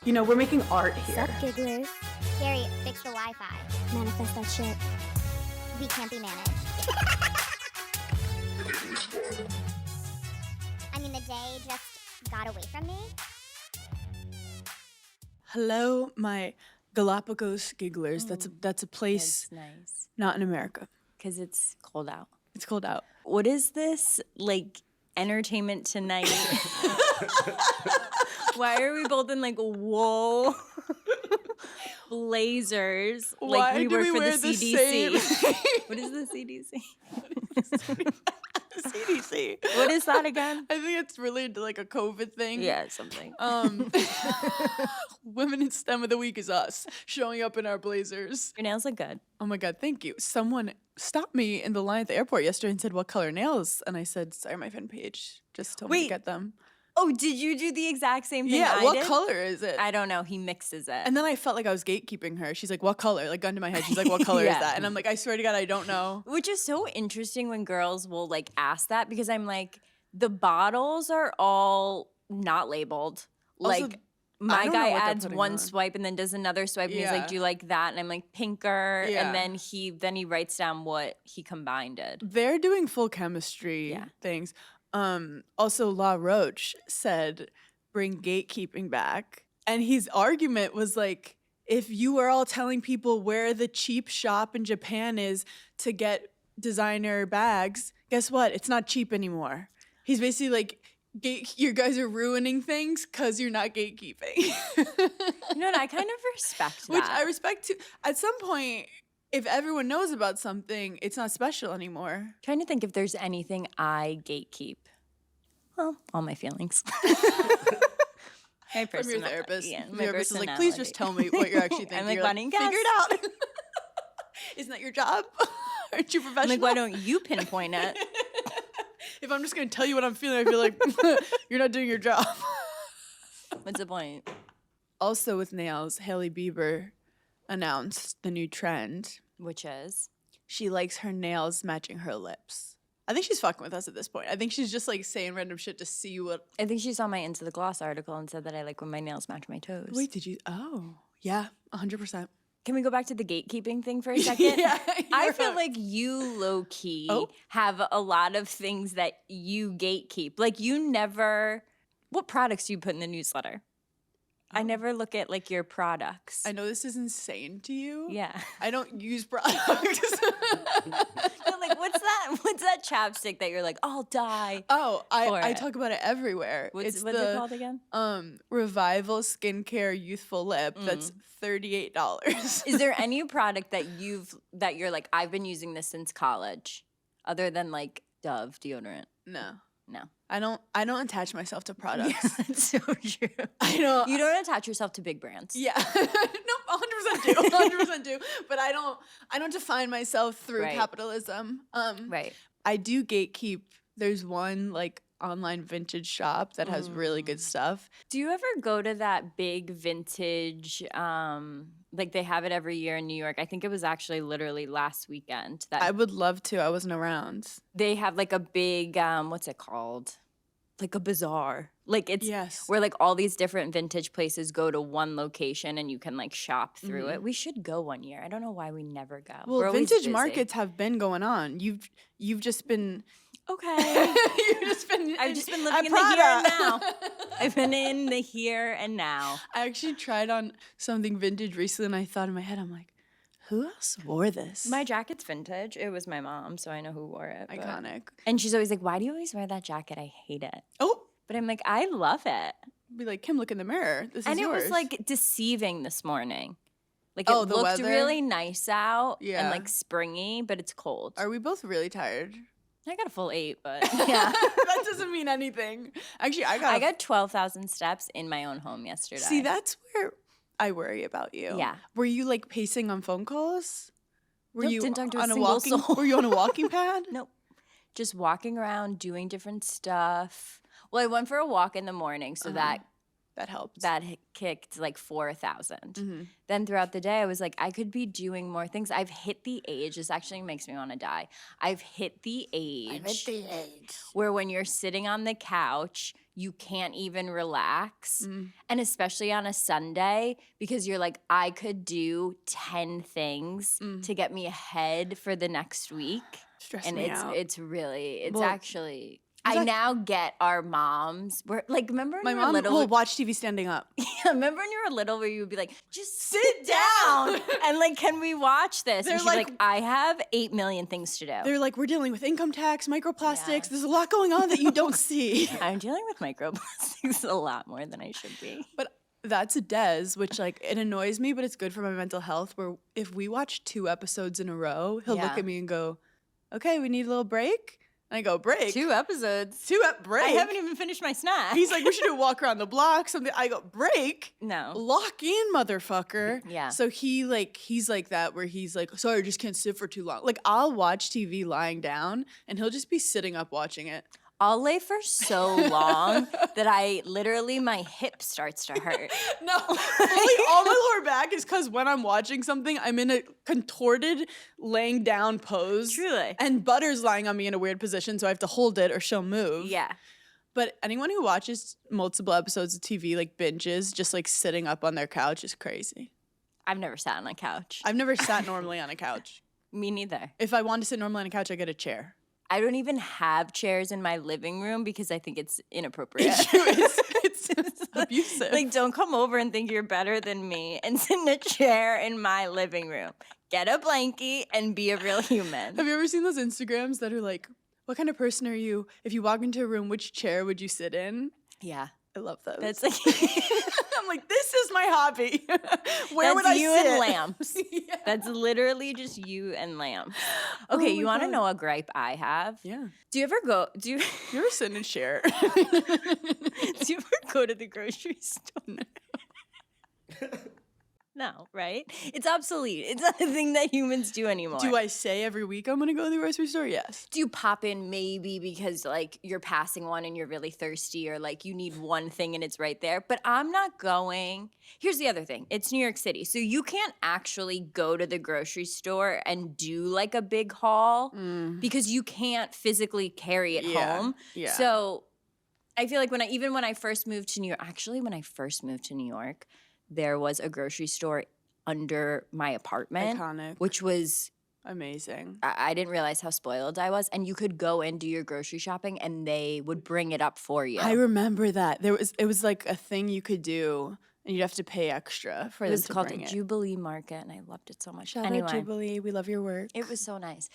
You know, we're making art here. Sup, gigglers? Gary, fix the Wi-Fi. Manifest that shit. We can't be managed. I mean, the day just got away from me. Hello, my Galapagos gigglers. That's a place That's nice. not in America. Because it's cold out. It's cold out. What is this, like, entertainment tonight? Why are we both in, like, wool blazers? Why like do work we for wear the the CDC. same? What is the CDC? CDC. What is that again? I think it's related to like a COVID thing. Yeah, something. Women in STEM of the week is us showing up in our blazers. Your nails look good. Oh my God, thank you. Someone stopped me in the line at the airport yesterday and said, "What color nails?" And I said, "Sorry, my friend Paige just told me to Wait. get them." Oh, did you do the exact same thing Yeah, I what did? color is it? I don't know. He mixes it. And then I felt like I was gatekeeping her. She's like, "What color?" Like, gun to my head. She's like, "What color Yeah. is that?" And I'm like, "I swear to God, I don't know." Which is so interesting when girls will like ask that because I'm like, the bottles are all not labeled. Also, Like my don't know guy what they're adds putting one on. swipe and then does another swipe and he's Yeah. like, "Do you like that?" And I'm like, "Pinker." Yeah. And then he writes down what he combined it. They're doing full chemistry Yeah. things. Also, La Roche said, "Bring gatekeeping back." And his argument was like, if you are all telling people where the cheap shop in Japan is to get designer bags, guess what? It's not cheap anymore. He's basically like, you guys are ruining things because you're not gatekeeping. You know what? I kind of respect that. Which I respect too. At some point, if everyone knows about something, it's not special anymore. Trying to think if there's anything I gatekeep. Well, all my feelings. My From your personal- therapist. Yeah, The my therapist is like, "Please just tell me what you're actually thinking." I'm like, You're why don't you figure guess? it out. Isn't that your job? Aren't you I'm professional? like, why don't you pinpoint it? If I'm just going to tell you what I'm feeling, I feel like you're not doing your job. What's the point? Also with nails, Hailey Bieber announced the new trend. Which is? She likes her nails matching her lips. I think she's fucking with us at this point. I think she's just like saying random shit to see what. I think she saw my Into the Gloss article and said that I like when my nails match my toes. Wait, did you? Oh, yeah, 100%. Can we go back to the gatekeeping thing for a second? Yeah, I you're feel right. like you low-key Oh. have a lot of things that you gatekeep. Like you never, what products do you put in the newsletter? I never look at like your products. I know this is insane to you. Yeah. I don't use products. But like what's that chapstick that you're like, I'll die. Oh, For I it. talk about it everywhere. What's It's it called again? Revival Skincare Youthful Lip. That's $38. Is there any product that you're like, I've been using this since college, other than like Dove deodorant? No. No. I don't attach myself to products. That's so true. I don't. You don't attach yourself to big brands. Yeah. No, 100% do. 100% do. But I don't define myself through Right. capitalism. Right. I do gatekeep. There's one like online vintage shop that has really good stuff. Do you ever go to that big vintage, like they have it every year in New York? I think it was actually literally last weekend that I would love to. I wasn't around. they have like a big, what's it called? Like a bazaar. Like it's Yes. where like all these different vintage places go to one location and you can like shop through it. We should go one year. I don't know why we never go. We're Well, always vintage busy. markets have been going on. You've just been Okay. you've just been I've just been at living in the here and Prada. now. I've been in the here and now. I actually tried on something vintage recently and I thought in my head, I'm like, who else wore this? My jacket's vintage. It was my mom, so I know who wore it. but- Iconic. And she's always like, "Why do you always wear that jacket? I hate it." Oh, But I'm like, I love it. be like, Kim, look in the mirror. This And is it yours. was like deceiving this morning. Like Oh, it the looked weather? really nice out Yeah. and like springy, but it's cold. Are we both really tired? I got a full 8, but yeah. That doesn't mean anything. Actually, I got 12,000 steps in my own home yesterday. See, that's where I worry about you. Yeah. Were you like pacing on phone calls? Were Nope, you didn't talk to a on a single walking? soul. Were you on a walking pad? Nope. Just walking around, doing different stuff. Well, I went for a walk in the morning, so that helped. kicked like 4,000. Mm-hmm. Then throughout the day, I was like, I could be doing more things. I've hit the age. This actually makes me want to die. I've hit the age where when you're sitting on the couch, you can't even relax. And especially on a Sunday, because you're like, I could do 10 things to get me ahead for the next week. Stress And me out. it's Well, actually, I now get our moms. We're like, remember when My you were mom little? will watch TV standing up. Yeah, remember when you were little where you would be like, just sit down and like, can we watch this? They're And she'd be like- like, I have 8 million things to do. They're like, we're dealing with income tax, microplastics. There's a lot going on that you don't see. I'm dealing with microplastics a lot more than I should be. But that's a Des, which like it annoys me, but it's good for my mental health. Where if we watch 2 episodes in a row, he'll look Yeah. at me and go, "Okay, we need a little break." And I go, "Break? 2 episodes. Break?" I haven't even finished my snack. He's like, "We should do a walk around the block." Something. I go, "Break? No. Lock in, motherfucker." Yeah. So he's like that, where he's like, "Sorry, I just can't sit for too long." Like I'll watch TV lying down, and he'll just be sitting up watching it. I'll lay for so long that my hip starts to hurt. No, fully all my lower back is because when I'm watching something, I'm in a contorted laying down pose. Truly. And Butter's lying on me in a weird position, so I have to hold it or she'll move. Yeah. But anyone who watches multiple episodes of TV, like binges, just like sitting up on their couch is crazy. I've never sat on a couch. I've never sat normally on a couch. Me neither. If I want to sit normally on a couch, I get a chair. I don't even have chairs in my living room because I think it's inappropriate. It's abusive. Like, don't come over and think you're better than me and sit in a chair in my living room. Get a blankie and be a real human. Have you ever seen those Instagrams that are like, what kind of person are you? If you walk into a room, which chair would you sit in? Yeah. I love those. That's like I'm like, this is my hobby. Where would I you sit? and lamps. Yeah. That's literally just you and lamps. Okay, you my want to God. know a gripe I have? Yeah. Do you ever go? You ever sit in a chair? Do you ever go to the grocery store? No, right? It's obsolete. It's not a thing that humans do anymore. Do I say every week I'm going to go to the grocery store? Yes. Do you pop in maybe because like you're passing one and you're really thirsty or like you need one thing and it's right there? But I'm not going. Here's the other thing. It's New York City. So you can't actually go to the grocery store and do like a big haul because you can't physically carry it home. Yeah. So I feel like when I first moved to New York, actually when I first moved to New York, there was a grocery store under my apartment, Iconic. which was Amazing. I didn't realize how spoiled I was. And you could go and do your grocery shopping and they would bring it up for you. I remember that. It was like a thing you could do and you'd have to pay extra for It them was to called bring it. Jubilee Market and I loved it so much. Shout Anyway, out Jubilee. We love your work. it was so nice.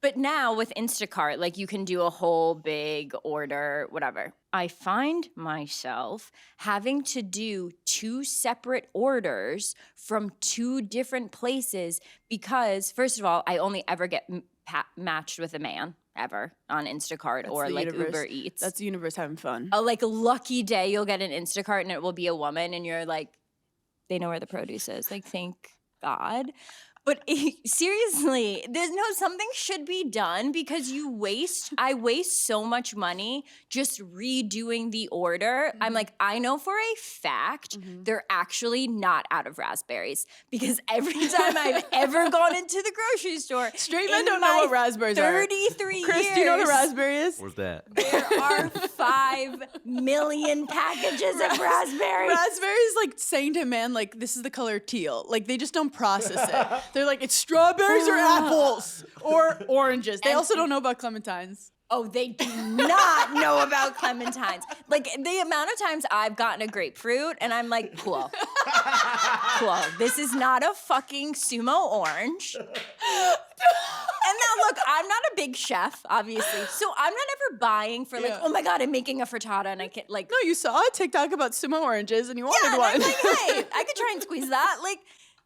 But now with Instacart, like you can do a whole big order, whatever. I find myself having to do 2 separate orders from 2 different places because, first of all, I only ever get matched with a man ever on Instacart or the like universe. Uber Eats. That's the universe having fun. A like lucky day you'll get an Instacart and it will be a woman and you're like, they know where the produce is. Like, thank God. But seriously, something should be done because I waste so much money just redoing the order. I'm like, I know for a fact they're actually not out of raspberries because every time I've ever gone into the grocery store, Straight men in don't know my what raspberries are. 33 years. Chris, do you know what a raspberry is? What's that? There are 5 million packages of raspberries. Raspberries like saying to a man, like, this is the color teal. Like, they just don't process it. They're like, it's strawberries or apples or oranges. They also don't know about clementines. Oh, they do not know about clementines. Like, the amount of times I've gotten a grapefruit and I'm like, cool. Cool. This is not a fucking sumo orange. And now, look, I'm not a big chef, obviously. So I'm not ever buying for like, Yeah. oh my God, I'm making a frittata and I can't, like. No, you saw a TikTok about sumo oranges and you wanted Yeah, and one. I'm like, hey, I could try and squeeze that. Like,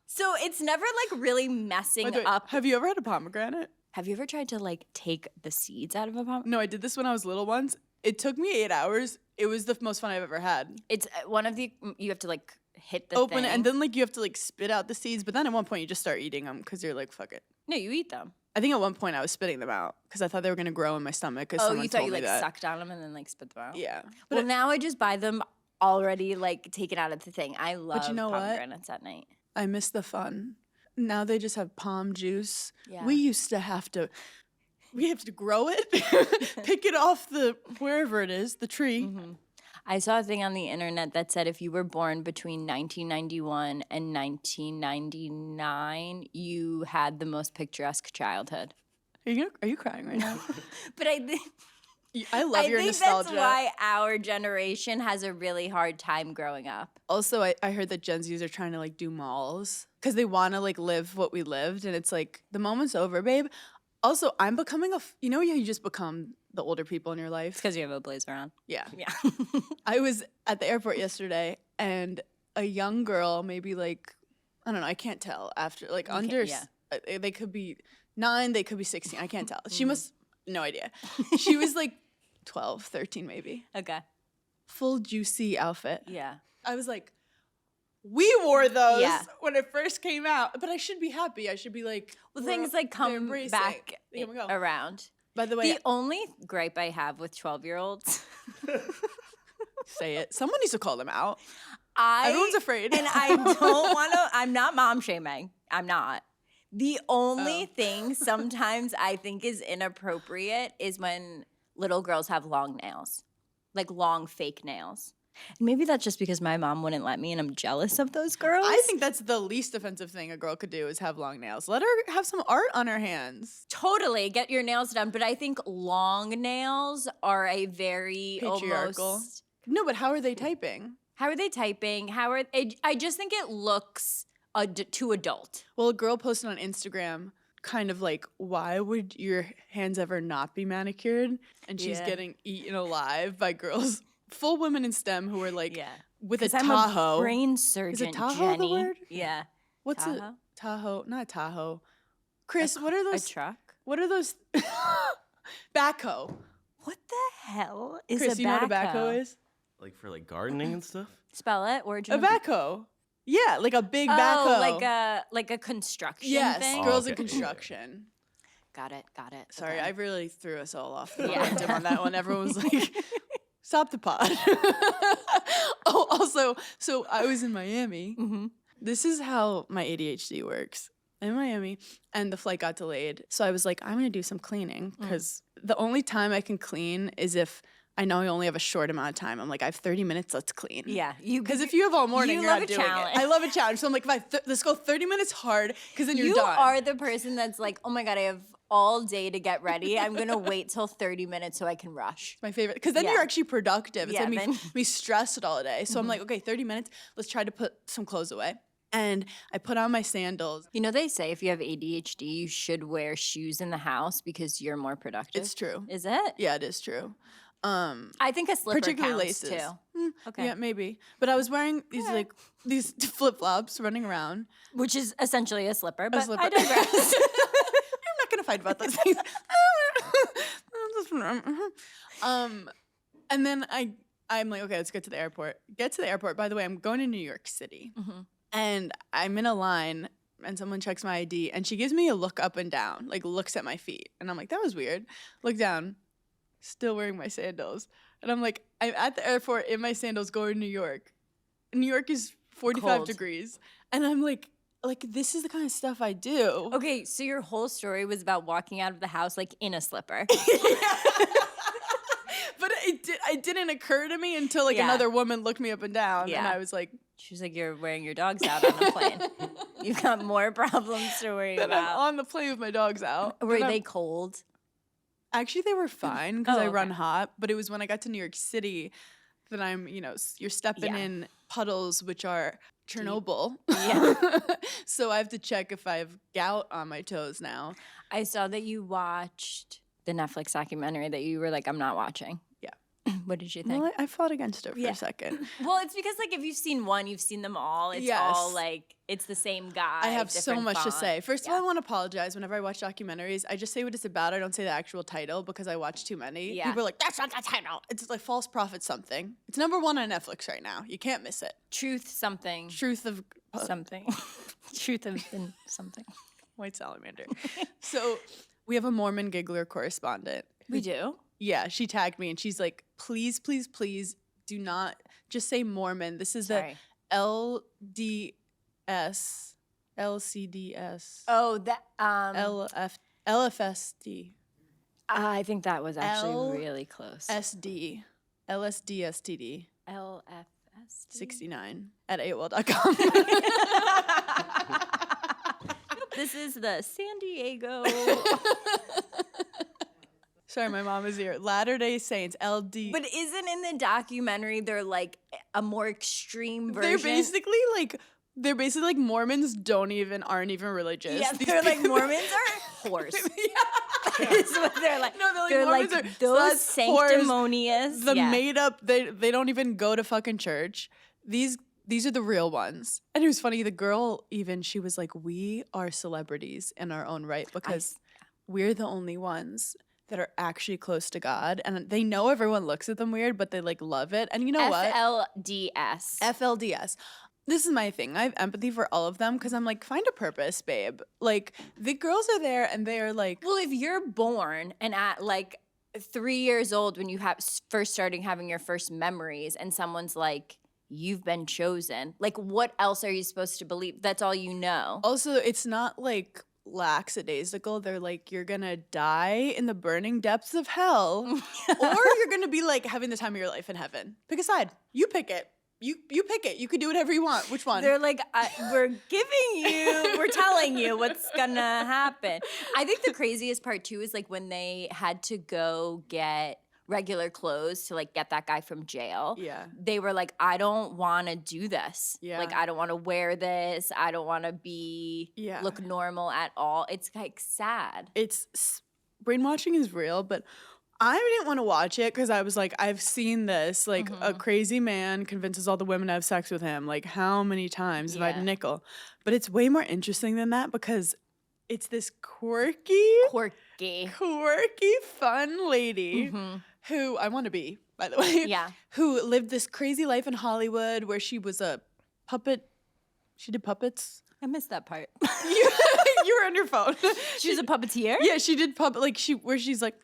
so it's never like really messing By the way, up. have you ever had a pomegranate? Have you ever tried to like take the seeds out of a pomegranate? No, I did this when I was little once. It took me 8 hours. It was the most fun I've ever had. It's one of the, you have to like hit the Open thing. it, and then like you have to like spit out the seeds, but then at one point you just start eating them because you're like, fuck it. No, you eat them. I think at one point I was spitting them out because I thought they were gonna grow in my stomach. Because Oh, someone you thought told you me like that. sucked on them and then like spit them out? Yeah, Well, now I just buy them already like taken out of the thing. I love you know what? pomegranates at night. I miss the fun. Now they just have palm juice. Yeah. We used to have to. We have to grow it, pick it off the wherever it is, the tree, I saw a thing on the internet that said if you were born between 1991 and 1999, you had the most picturesque childhood. Are you crying right now? But I think I love your think nostalgia. that's why our generation has a really hard time growing up. Also, I heard that Gen Zs are trying to like do malls because they want to like live what we lived, and it's like the moment's over, babe. Also, I'm becoming you know, you just become the older people in your life. Because you have a blazer on. Yeah. Yeah. I was at the airport yesterday, and a young girl, maybe like, I don't know, I can't tell after like under. They could be 9, they could be 16. I can't tell. She must no idea. She was like 12, 13 maybe. Okay. Full juicy outfit. Yeah. I was like, we wore those Yeah. when it first came out, but I should be happy. I should be like, Well, things like they're come embracing. back Here we go. around. By the way, The only gripe I have with 12-year-olds, say it. Someone needs to call them out. I Everyone's afraid. and I don't want to. I'm not mom shaming. I'm not. The only thing sometimes I think is inappropriate is when little girls have long nails, like long fake nails. Maybe that's just because my mom wouldn't let me, and I'm jealous of those girls. I think that's the least offensive thing a girl could do is have long nails. Let her have some art on her hands. Totally get your nails done, but I think long nails are a very Patriarchal. almost. No, but how are they typing? How are they typing? I just think it looks too adult. Well, a girl posted on Instagram kind of like, why would your hands ever not be manicured? And she's Yeah. getting eaten alive by girls, full women in STEM who are like, with a 'Cause I'm Tahoe. a brain surgeon, Tahoe the Jenny. word? Yeah. What's Tahoe? a Tahoe? Not Tahoe. Chris, what are A those? truck? What are those? Backhoe. What the hell is Chris, a you know what a backhoe? backhoe is? Like for like gardening and stuff? Spell it. Origin. A of- backhoe. Yeah, like a big Oh, backhoe. like a construction Yes, thing. girls in Okay. construction. Got it. Sorry, Okay. I really threw us all off the Yeah. momentum on that one. Everyone was like, stop the pod. Oh, also, so I was in Miami. Mm-hmm. This is how my ADHD works. In Miami, and the flight got delayed. So I was like, I'm going to do some cleaning because the only time I can clean is if I know I only have a short amount of time. I'm like, I have 30 minutes, let's clean. Yeah, Because if you have all morning, you you're love not a doing challenge. it. I love a challenge. So I'm like, let's go 30 minutes hard because then you're you done. are the person that's like, oh my god, I have all day to get ready. I'm gonna wait till 30 minutes so I can rush. My favorite, because then Yeah. you're actually productive. It's Yeah, like then- me stressed all day. So I'm like, okay, 30 minutes. Let's try to put some clothes away. And I put on my sandals. You know, they say if you have ADHD, you should wear shoes in the house because you're more productive. It's true. Is it? Yeah, it is true. I think a slipper Particularly counts laces. too. Okay. Yeah, maybe. But I was wearing these flip flops running around. Which is essentially a slipper, but slipper. I digress. I'm not gonna fight about those things. And then I'm like, okay, let's get to the airport. Get to the airport. By the way, I'm going to New York City. Mm-hmm. And I'm in a line and someone checks my ID and she gives me a look up and down, like looks at my feet. And I'm like, that was weird. Look down, still wearing my sandals. And I'm like, I'm at the airport in my sandals going to New York. New York is 45 Cold. degrees. And I'm like, this is the kind of stuff I do. Okay, so your whole story was about walking out of the house like in a slipper. But it didn't occur to me until like Yeah. another woman looked me up and down. And Yeah. I was like, She was like, you're wearing your dogs out on the plane. You've got more problems to worry then I'm about. on the plane with my dogs out. Were Then I'm- they cold? Actually, they were fine because Oh, I run okay. hot. But it was when I got to New York City that I'm, you're stepping Yeah. in puddles, which are Chernobyl. Yeah. So I have to check if I have gout on my toes now. I saw that you watched the Netflix documentary that you were like, I'm not watching. Yeah. What did you think? Well, I fought against it for Yeah. a second. Well, it's because like if you've seen one, you've seen them all. It's Yes. all like it's the same guy. I have so different much to font. say. First of Yeah. all, I want to apologize. Whenever I watch documentaries, I just say what it's about. I don't say the actual title because I watch too many. Yeah. People are like, that's not the title. It's like False Prophet something. It's #1 on Netflix right now. You can't miss it. Truth something. Truth of Something. Truth of something. White Salamander. So we have a Mormon Giggler correspondent. We do. Yeah, she tagged me and she's like, please, please, please do not just say Mormon. This is Sorry. the LCDS, Oh, that LFSD, I think that was actually L- really close. SD, LSD, STD. LFS. 69 at AOL.com. This is the San Diego. Sorry, my mom is here. Latter-day Saints, LD. But isn't in the documentary they're like a more extreme version? They're basically like Mormons aren't even religious. Yeah, These they're like people- Mormons are horse. Yeah. Is what they're like. No, they're Mormons like are those sluts, whores, sanctimonious. the yeah. made up. They don't even go to fucking church. These are the real ones. And it was funny. The girl she was like, we are celebrities in our own right because we're the only ones that are actually close to God. And they know everyone looks at them weird, but they like love it. And you know what? FLDS. FLDS. This is my thing. I have empathy for all of them because I'm like, find a purpose, babe. Like, the girls are there and they are like, Well, if you're born and at like 3 years old when you have first starting having your first memories and someone's like, you've been chosen, like what else are you supposed to believe? That's all you know. also, it's not like lackadaisical. They're like, you're gonna die in the burning depths of hell, or you're gonna be like having the time of your life in heaven. Pick a side. You pick it. You pick it. You could do whatever you want. Which one? They're like, we're telling you what's gonna happen. I think the craziest part too is like when they had to go get regular clothes to like get that guy from jail. Yeah. They were like, I don't want to do this. Yeah. Like, I don't want to wear this. I don't want to look normal at all. It's like sad. Brainwashing is real, but I didn't want to watch it because I was like, I've seen this. Like, a crazy man convinces all the women to have sex with him. Like, how many times have I had a nickel? But it's way more interesting than that because it's this quirky, fun lady who I want to be, by the way. Yeah. Who lived this crazy life in Hollywood where she was a puppet. She did puppets. I missed that part. You were on your phone. She was a puppeteer? Yeah, she did puppet. Like, where she's like,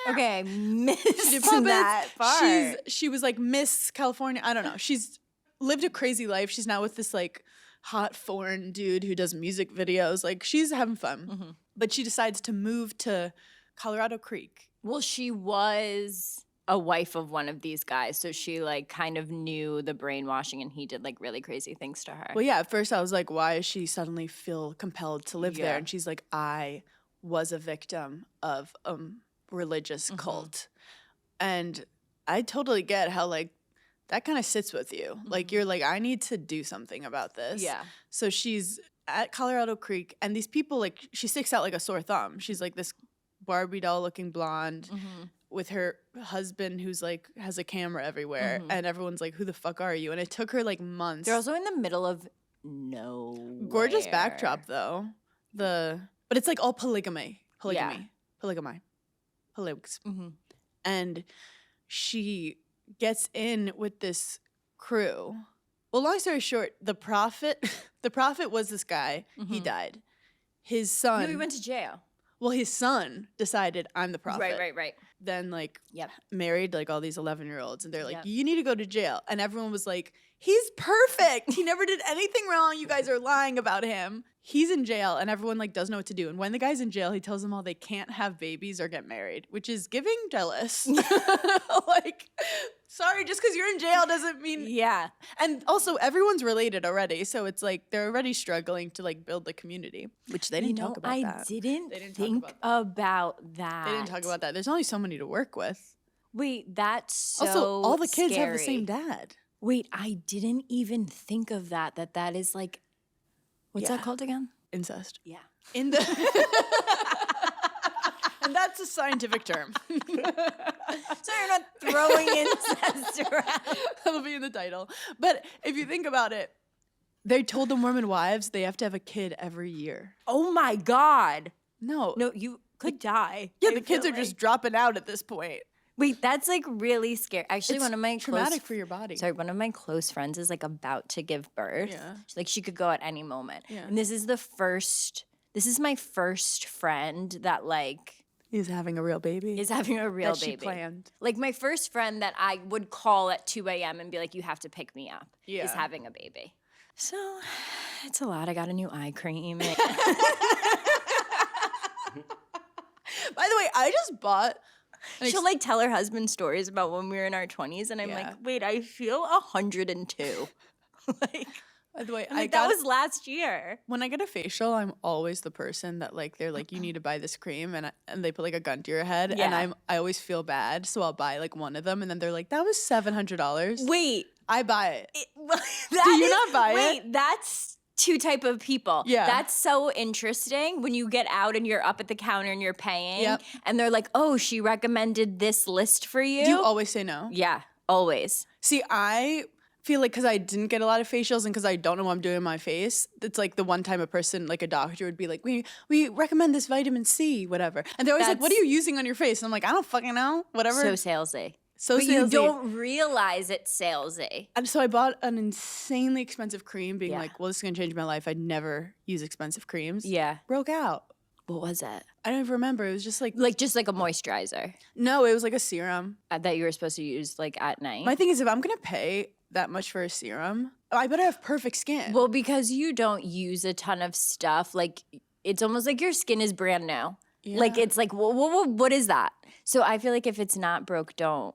Okay, I missed she did puppets. that part. She was like Miss California. I don't know. She's lived a crazy life. She's now with this like hot foreign dude who does music videos. Like, she's having fun. But she decides to move to Colorado Creek. Well, she was a wife of one of these guys, so she like kind of knew the brainwashing, and he did like really crazy things to her. Well, yeah, at first I was like, why does she suddenly feel compelled to live there? Yeah. And she's like, I was a victim of religious cult. And I totally get how like that kind of sits with you. Like, you're like, I need to do something about this. Yeah. So she's at Colorado Creek, and these people, like, she sticks out like a sore thumb. She's like this Barbie doll looking blonde with her husband who's like has a camera everywhere, and everyone's like, who the fuck are you? And it took her like months. They're also in the middle of nowhere. Gorgeous backdrop though. But it's like all polygamy. And she gets in with this crew. Well, long story short, the prophet was this guy. He died. His son. No, he went to jail. Well, his son decided, I'm the prophet. Right. Then like Yep. married like all these 11-year-olds, and they're like, Yep. you need to go to jail. And everyone was like, he's perfect. He never did anything wrong. You guys are lying about him. He's in jail, and everyone like doesn't know what to do. And when the guy's in jail, he tells them all they can't have babies or get married, which is giving jealous. Like, sorry, just because you're in jail doesn't mean. Yeah. And also, everyone's related already, so it's like they're already struggling to like build the community, which they didn't talk about. I that. didn't They didn't talk think about that. They didn't talk about that. There's only so many to work with. Wait, that's so Also, all the kids have the scary. same dad. Wait, I didn't even think of that. That is like, what's that Yeah. called again? Incest. Yeah. In the and that's a scientific term. So you're not throwing incest around. That'll be in the title. But if you think about it, they told the Mormon wives they have to have a kid every year. Oh my God. No. No, you could die. Yeah, I the kids are feel just like. dropping out at this point. Wait, that's like really scary. Actually, It's one of my traumatic for your body. Sorry, one of my close friends is like about to give birth. Yeah. She's like she could go at any moment. Yeah. And this is my first friend that like He's having a real baby. is having a real that baby. she planned. Like my first friend that I would call at 2 a.m. and be like, you have to pick me up, is Yeah. having a baby. So it's a lot. I got a new eye cream. By the way, I just bought She'll like tell her husband stories about when we were in our 20s, and I'm Yeah. like, wait, I feel 102. Like, By the way, I'm like, that was last year. when I get a facial, I'm always the person that like they're like, you need to buy this cream, and they put like a gun to your head, and Yeah. I always feel bad, so I'll buy like one of them, and then they're like, that was $700. Wait, I buy it. that Do you is- not buy it? Wait, that's two type of people. Yeah. That's so interesting when you get out and you're up at the counter and you're paying, Yep. and they're like, oh, she recommended this list for you. Do you always say no? Yeah, always. See, I feel like because I didn't get a lot of facials and because I don't know what I'm doing in my face, it's like the one time a person, like a doctor, would be like, we recommend this vitamin C, whatever. And they're always like, what are you using on your face? And I'm like, I don't fucking know, whatever. So salesy. So But you salesy. don't realize it's salesy. And so I bought an insanely expensive cream, being Yeah. like, well, this is going to change my life. I'd never use expensive creams. Yeah. Broke out. What was it? I don't even remember. It was just like, Just like a moisturizer no, it was like a serum. that you were supposed to use like at night. My thing is, if I'm going to pay that much for a serum, I better have perfect skin. Well, because you don't use a ton of stuff, like it's almost like your skin is brand new. Like Yeah. it's like, what is that? So I feel like if it's not broke, don't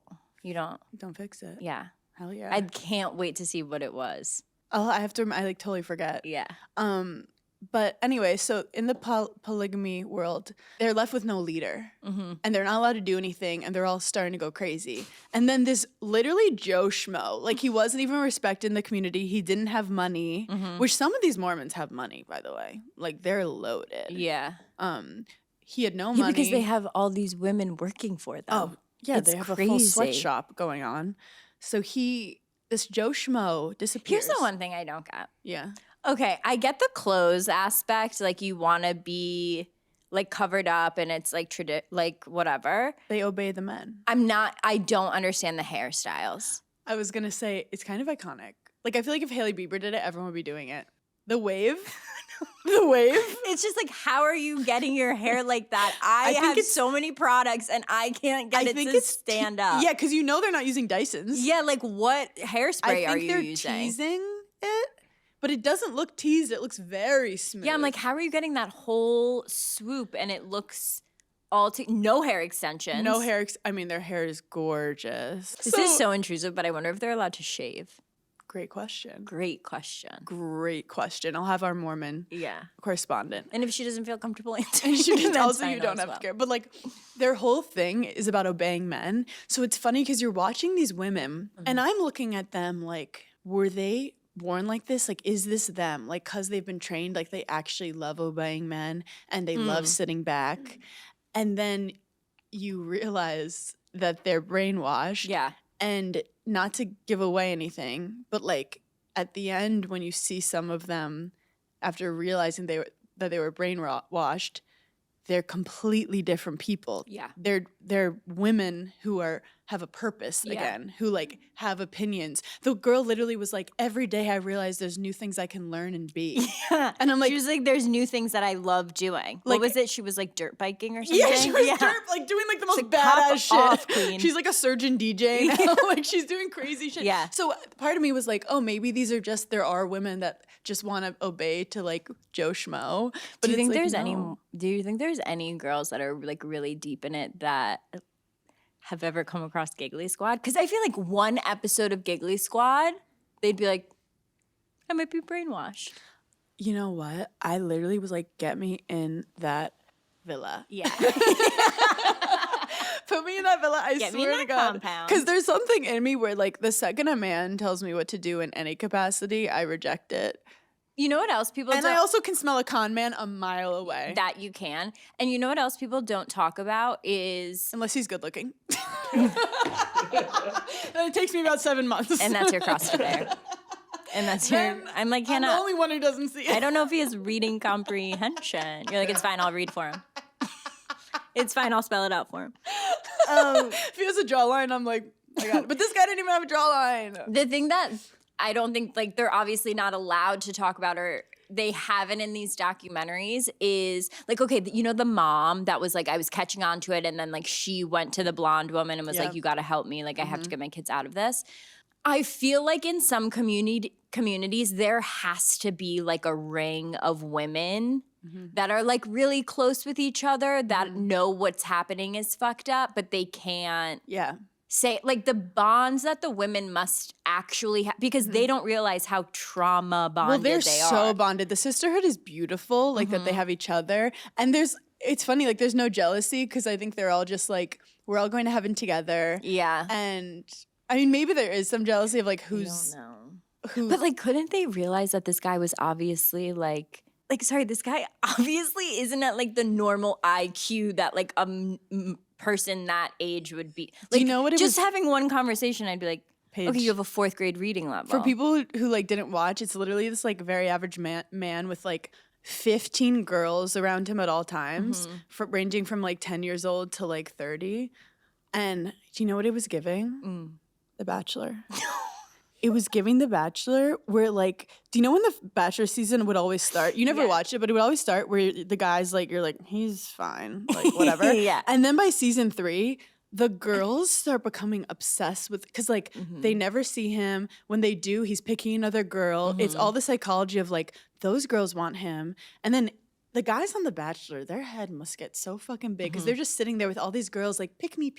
fix it. yeah. Hell yeah. I can't wait to see what it was. Oh, I have to. I like totally forget. Yeah. But anyway, so in the polygamy world, they're left with no leader, and they're not allowed to do anything, and they're all starting to go crazy. And then this literally Joe Schmo, like he wasn't even respected in the community. He didn't have money, which some of these Mormons have money, by the way. Like they're loaded. Yeah. He had no Yeah, money because they have all these women working for them. Oh, yeah, It's they have a full crazy. sweatshop going on. So this Joe Schmo disappears. Here's the one thing I don't get. Yeah. Okay, I get the clothes aspect. Like you want to be like covered up, and it's like like whatever. They obey the men. I don't understand the hairstyles. I was going to say, it's kind of iconic. Like, I feel like if Hailey Bieber did it, everyone would be doing it. The wave. The wave. It's just like, how are you getting your hair like that? I think have it's- so many products, and I can't get it to stand up. Yeah, because you know they're not using Dysons. Yeah, like what I hairspray think are you they're using? teasing it, but it doesn't look teased. It looks very smooth. Yeah, I'm like, how are you getting that whole swoop and it looks no hair extensions? no hair. I mean, their hair is gorgeous. This is so intrusive, but I wonder if they're allowed to shave. Great question. Great question. Great question. I'll have our Mormon Yeah. correspondent. And if she doesn't feel comfortable answering, And she that's tells you fine you don't as have well. to care. But like their whole thing is about obeying men. So it's funny because you're watching these women and I'm looking at them like, were they born like this? Like, is this them? Like, because they've been trained, like they actually love obeying men and they love sitting back. And then you realize that they're brainwashed. Yeah. And not to give away anything, but like at the end when you see some of them after realizing that they were brainwashed, they're completely different people. Yeah. They're women who have a purpose Yeah. again, who like have opinions. The girl literally was like, every day I realize there's new things I can learn and be. And I'm like, she was like, there's new things that I love doing. Like- What was it? She was like dirt biking or something? yeah, she was like doing like the most like, pop badass shit. off, queen. She's like a surgeon DJ now. Like she's doing crazy shit. Yeah. So part of me was like, oh, maybe there are women that just want to obey to like Joe Schmo. But Do you think it's like, there's any? no. Do you think there's any girls that are like really deep in it that have ever come across Giggly Squad? Because I feel like one episode of Giggly Squad, they'd be like, I might be brainwashed. You know what? I literally was like, get me in that villa. Yeah. Put me in that villa. I Get me in swear to that God. compound. Because there's something in me where like the second a man tells me what to do in any capacity, I reject it. You know what else people And don't? I also can smell a con man a mile away. that you can. And you know what else people don't talk about is, Unless he's good looking. And it takes me about 7 months. and that's your cross to bear. And that's your, Then I'm like, I'm the Hannah, only one who doesn't see it. I don't know if he has reading comprehension. You're like, it's fine, I'll read for him. It's fine, I'll spell it out for him. If he has a jawline, I'm like, I got it. But this guy didn't even have a jawline. The thing that I don't think, like, they're obviously not allowed to talk about, or they haven't in these documentaries, is like, okay, you know, the mom that was like, I was catching on to it, and then like she went to the blonde woman and was Yeah. like, you got to help me, like I have to get my kids out of this. I feel like in some communities there has to be like a ring of women that are like really close with each other, that know what's happening is fucked up, but they can't Yeah. say, like, the bonds that the women must actually have, because they don't realize how trauma bonded Well, they're they so are. bonded. The sisterhood is beautiful, like that they have each other. And it's funny, like there's no jealousy because I think they're all just like, we're all going to heaven together. Yeah. And I mean, maybe there is some jealousy of like I who's don't know. who. But like, couldn't they realize that this guy was obviously like sorry, this guy obviously isn't at like the normal IQ that like a person that age would be. Like, Do you know what it just was? having one conversation, I'd be like, Paige. okay, you have a 4th grade reading level. For people who like didn't watch, it's literally this like very average man with like 15 girls around him at all times, ranging from like 10 years old to like 30. And do you know what it was giving? The Bachelor. It was giving The Bachelor where like, do you know when the Bachelor season would always start? You never watched it, but it would always start where the guy's like, you're like, he's fine, like whatever. Yeah. And then by season 3, the girls start becoming obsessed with, because like they never see him. When they do, he's picking another girl. It's all the psychology of like, those girls want him. And then the guys on The Bachelor, their head must get so fucking big because they're just sitting there with all these girls like, pick me.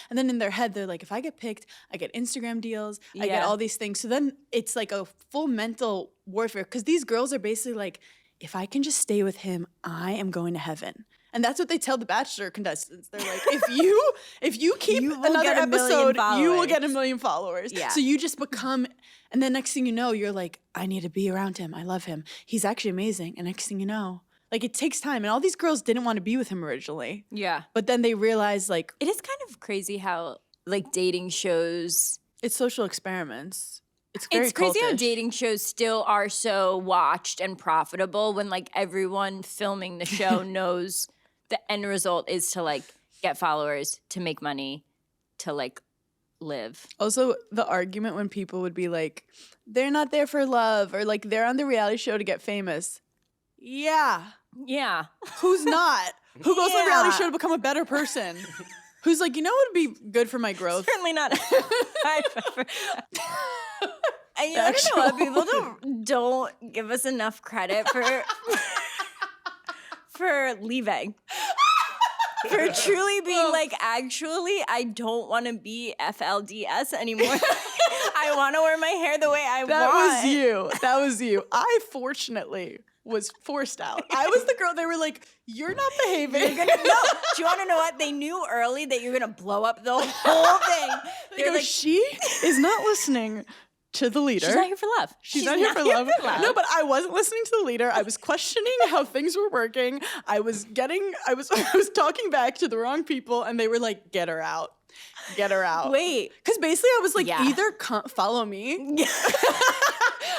And then in their head, they're like, if I get picked, I get Instagram deals, I get all these things. So then it's like a full mental warfare because these girls are basically like, if I can just stay with him, I am going to heaven. And that's what they tell the Bachelor contestants. They're like, if you keep You will another get a million episode, you will get followers. 1 million followers. Yeah. So you just become, and then next thing you know, you're like, I need to be around him. I love him. He's actually amazing. And next thing you know, like it takes time. And all these girls didn't want to be with him originally. Yeah. But then they realize like It is kind of crazy how like dating shows. it's social experiments. It's very It's crazy how cultish. dating shows still are so watched and profitable when like everyone filming the show knows the end result is to like get followers, to make money, to like live. Also, the argument when people would be like, they're not there for love, or like they're on the reality show to get famous. Yeah. Yeah. Who's not? Who goes on a reality Yeah. show to become a better person? Who's like, you know what would be good for my growth? Certainly not. And you know, I don't know what people don't give us enough credit for leaving. For truly being like, actually, I don't want to be FLDS anymore. I want to wear my hair the way I That want. was you. That was you. I fortunately was forced out. I was the girl they were like, you're not behaving. No, do you want to know what? They knew early that you're going to blow up the whole thing. They They're go, like, she is not listening to the leader. she's not here for love. She's not here for love. No, but I wasn't listening to the leader. I was questioning how things were working. I was talking back to the wrong people, and they were like, "Get her out, get her out." Wait. Because basically, I was like, Yeah. either follow me.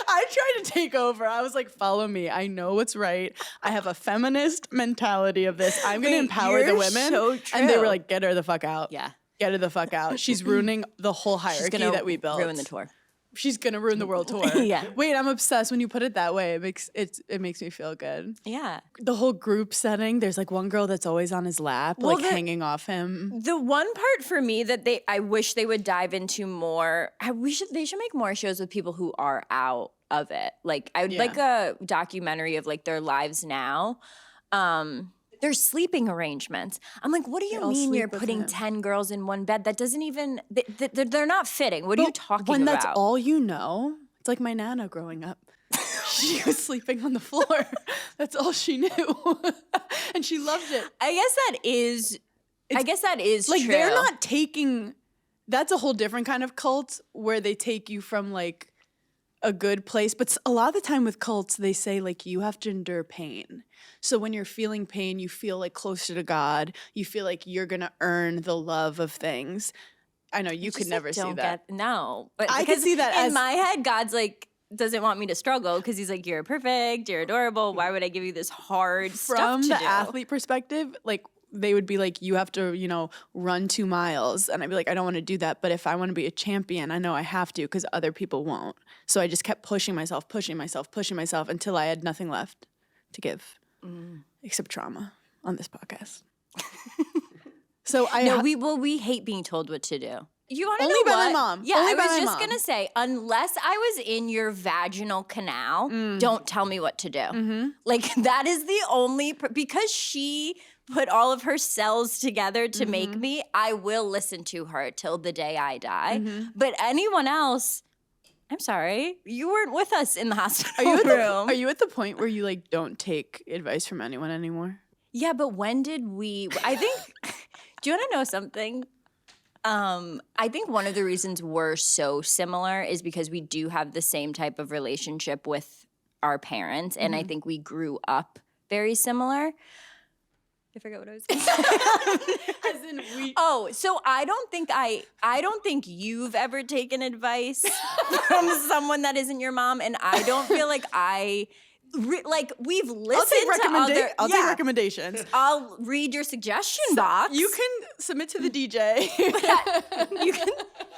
I tried to take over. I was like, follow me. I know what's right. I have a feminist mentality of this. I'm going to Wait, empower the you're women. so And they were true. like, get her the fuck out. Yeah. Get her the fuck out. She's ruining the whole She's hierarchy going that we built. ruin the tour. She's gonna ruin the world tour. Yeah. Wait, I'm obsessed when you put it that way. It makes me feel good. Yeah. The whole group setting, there's like one girl that's always on his lap, Well, like hanging off him. The one part for me that I wish they would dive into more. They should make more shows with people who are out of it. Like I would like a documentary of like their lives now. Their sleeping arrangements. I'm like, what do you all mean you're sleep with putting him. 10 girls in one bed? That doesn't even, they're not fitting. What are you But talking when about? that's all you know, it's like my Nana growing up. She was sleeping on the floor. That's all she knew. And she loved it. I guess that is Like true. they're not taking, that's a whole different kind of cult where they take you from like a good place. But a lot of the time with cults, they say like you have to endure pain. So when you're feeling pain, you feel like closer to God. You feel like you're going to earn the love of things. I know you could just, like, never see don't that. No. But I could because see that in as- my head, God's like, doesn't want me to struggle because he's like, you're perfect, you're adorable. Why would I give you this hard stuff From to the do? athlete perspective, like they would be like, you have to, run 2 miles. And I'd be like, I don't want to do that. But if I want to be a champion, I know I have to because other people won't. So I just kept pushing myself until I had nothing left to give except trauma on this podcast. So we hate being told what to do. You want to Only know by what? my mom. Yeah, Only I by was my just mom. gonna say, unless I was in your vaginal canal, don't tell me what to do. Like that is the only because she put all of her cells together to make me. I will listen to her till the day I die. But anyone else, I'm sorry, you weren't with us in the hospital room. Are you at the point where you like don't take advice from anyone anymore? Yeah, but when did we? I think. Do you want to know something? I think one of the reasons we're so similar is because we do have the same type of relationship with our parents, and I think we grew up very similar. I forgot what I was going to say. As in we. Oh, so I don't think you've ever taken advice from someone that isn't your mom, and I don't feel like we've listened to other. I'll take recommendations. I'll read your suggestion box. You can submit to the DJ. You can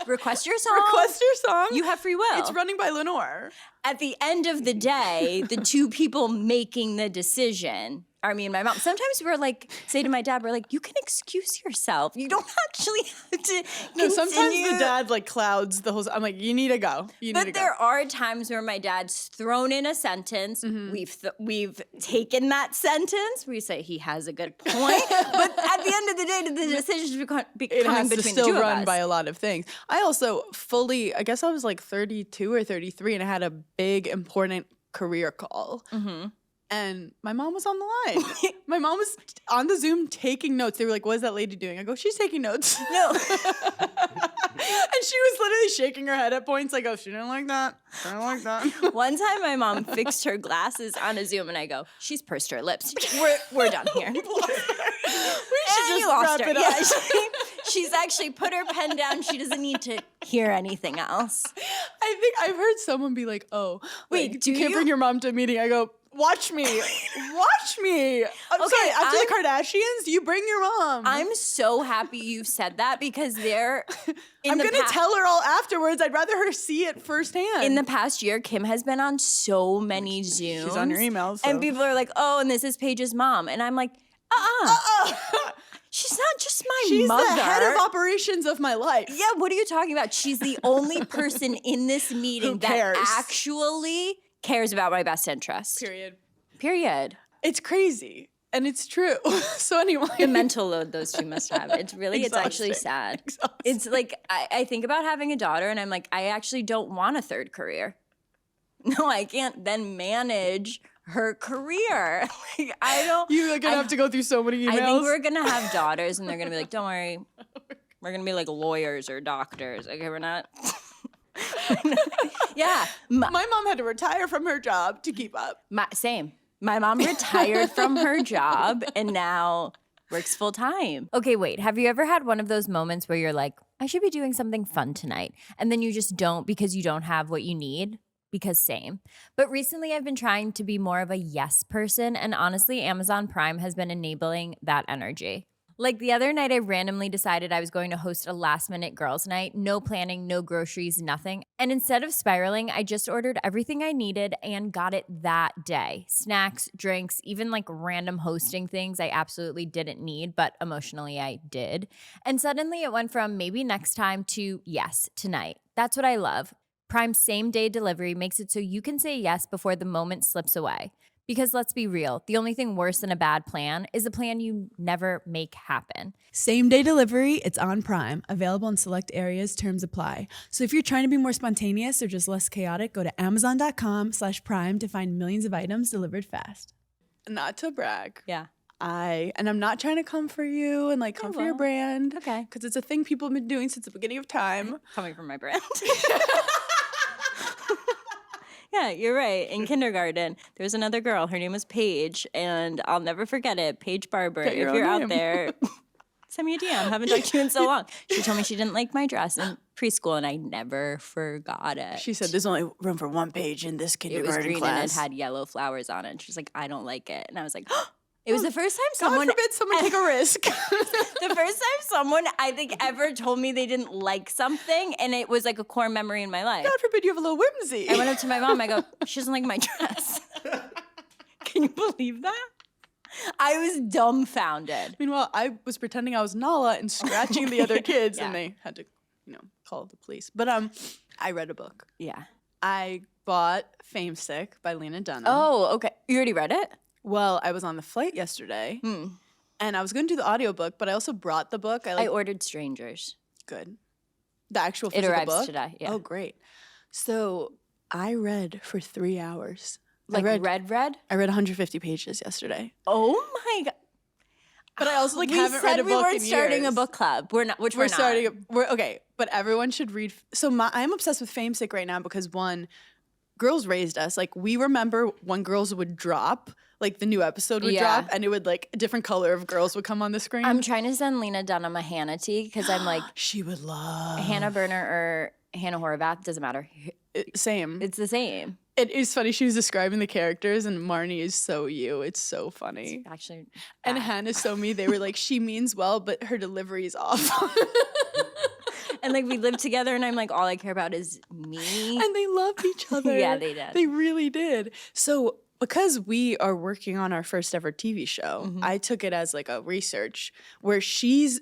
request your song. Request your song. You have free will. It's running by Lenore. At the end of the day, the two people making the decision are me and my mom. Sometimes we're like, say to my dad, we're like, you can excuse yourself. You don't actually have to No, sometimes continue. the dad like clouds the whole. I'm like, you need to go. You need to But go. there are times where my dad's thrown in a sentence. We've taken that sentence. We say he has a good point. But at the end of the day, the decisions be It coming has to between still the two run of us. by a lot of things. I also I guess I was like 32 or 33, and I had a big important career call. And my mom was on the line. My mom was on the Zoom taking notes. They were like, what is that lady doing? I go, she's taking notes. No. And she was literally shaking her head at points. I go, she didn't like that. I don't like that. One time my mom fixed her glasses on a Zoom and I go, she's pursed her lips. We're done here. We And should you just lost wrap her. it up. Yeah, she's actually put her pen down. She doesn't need to hear anything else. I think I've heard someone be like, oh, Wait, like, do you can't you? bring your mom to a meeting. I go, watch me. Watch me. I'm Okay, sorry, after the Kardashians, you bring your mom. I'm so happy you've said that because I'm going to tell her all afterwards. I'd rather her see it firsthand. In the past year, Kim has been on so many Zooms. She's on your emails. And so. people are like, oh, and this is Paige's mom. And I'm like, she's not just my She's mother. the head of operations of my life. Yeah, what are you talking about? She's the only person in this meeting cares? that actually cares about my best interest. Period. It's crazy. And it's true. So anyway. The mental load those two must have. It's actually Exhausting. sad. Exhausting. It's like, I think about having a daughter and I'm like, I actually don't want a third career. No, I can't then manage her career. Like, I don't. You're going to have to go through so many emails. I think we're going to have daughters and they're going to be like, don't worry. We're going to be like lawyers or doctors. Okay, we're not. Yeah. My mom had to retire from her job to keep up. Same. My mom retired from her job and now works full time. Okay, wait. Have you ever had one of those moments where you're like, I should be doing something fun tonight, and then you just don't because you don't have what you need? Because same. But recently I've been trying to be more of a yes person, and honestly, Amazon Prime has been enabling that energy. Like the other night, I randomly decided I was going to host a last-minute girls' night. No planning, no groceries, nothing. And instead of spiraling, I just ordered everything I needed and got it that day. Snacks, drinks, even like random hosting things I absolutely didn't need, but emotionally I did. And suddenly it went from maybe next time to yes, tonight. That's what I love. Prime's same-day delivery makes it so you can say yes before the moment slips away. Because let's be real, the only thing worse than a bad plan is a plan you never make happen. Same day delivery, it's on Prime. Available in select areas, terms apply. So if you're trying to be more spontaneous or just less chaotic, go to amazon.com/prime to find millions of items delivered fast. Not to brag. Yeah. And I'm not trying to come for you and like come for your well, brand. okay. Because it's a thing people have been doing since the beginning of time. Coming from my brand. Yeah, you're right. In kindergarten, there was another girl. Her name was Paige, and I'll never forget it. Paige Barber. Get your If you're own out name. there, send me a DM. Haven't talked to you in so long. She told me she didn't like my dress in preschool, and I never forgot it. She said there's only room for one page in this it was kindergarten green class. and it had yellow flowers on it. And she's like, I don't like it. And I was like, it was the first time God someone forbid someone take a risk. the first time someone I think ever told me they didn't like something, and it was like a core memory in my life. God forbid you have a little whimsy. I went up to my mom. I go, she doesn't like my dress. Can you believe that? I was dumbfounded. Meanwhile, I was pretending I was Nala and scratching the other kids, Yeah. and they had to call the police. But I read a book. Yeah. I bought Fame Sick by Lena Dunham. Oh, okay. You already read it? Well, I was on the flight yesterday, and I was going to do the audiobook, but I also brought the book. I ordered Strangers. Good. The actual It physical arrives book? today, yeah. Oh, great. So I read for 3 hours. Like I read? I read 150 pages yesterday. Oh my God. But I also We haven't read said a book we weren't in starting a years. book club. We're not. Which We're we're not. starting. We're okay, but everyone should read. So I'm obsessed with Fame Sick right now because one, girls raised us. Like we remember when girls would drop, like the new episode would drop, and it would like a different color of girls would come on the screen. I'm trying to send Lena Dunham a Hannah tea because I'm like she would love Hannah Berner or Hannah Horvath. Doesn't matter. Same. It's the same. It is funny. She was describing the characters, and Marnie is so you. It's so funny. It's actually, And bad. Hannah's so me. They were like, she means well, but her delivery is off. And like we lived together, and I'm like, all I care about is me. And they loved each other. Yeah, they did. They really did. So because we are working on our first ever TV show, I took it as like a research where she's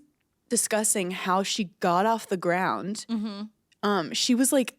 discussing how she got off the ground. She was like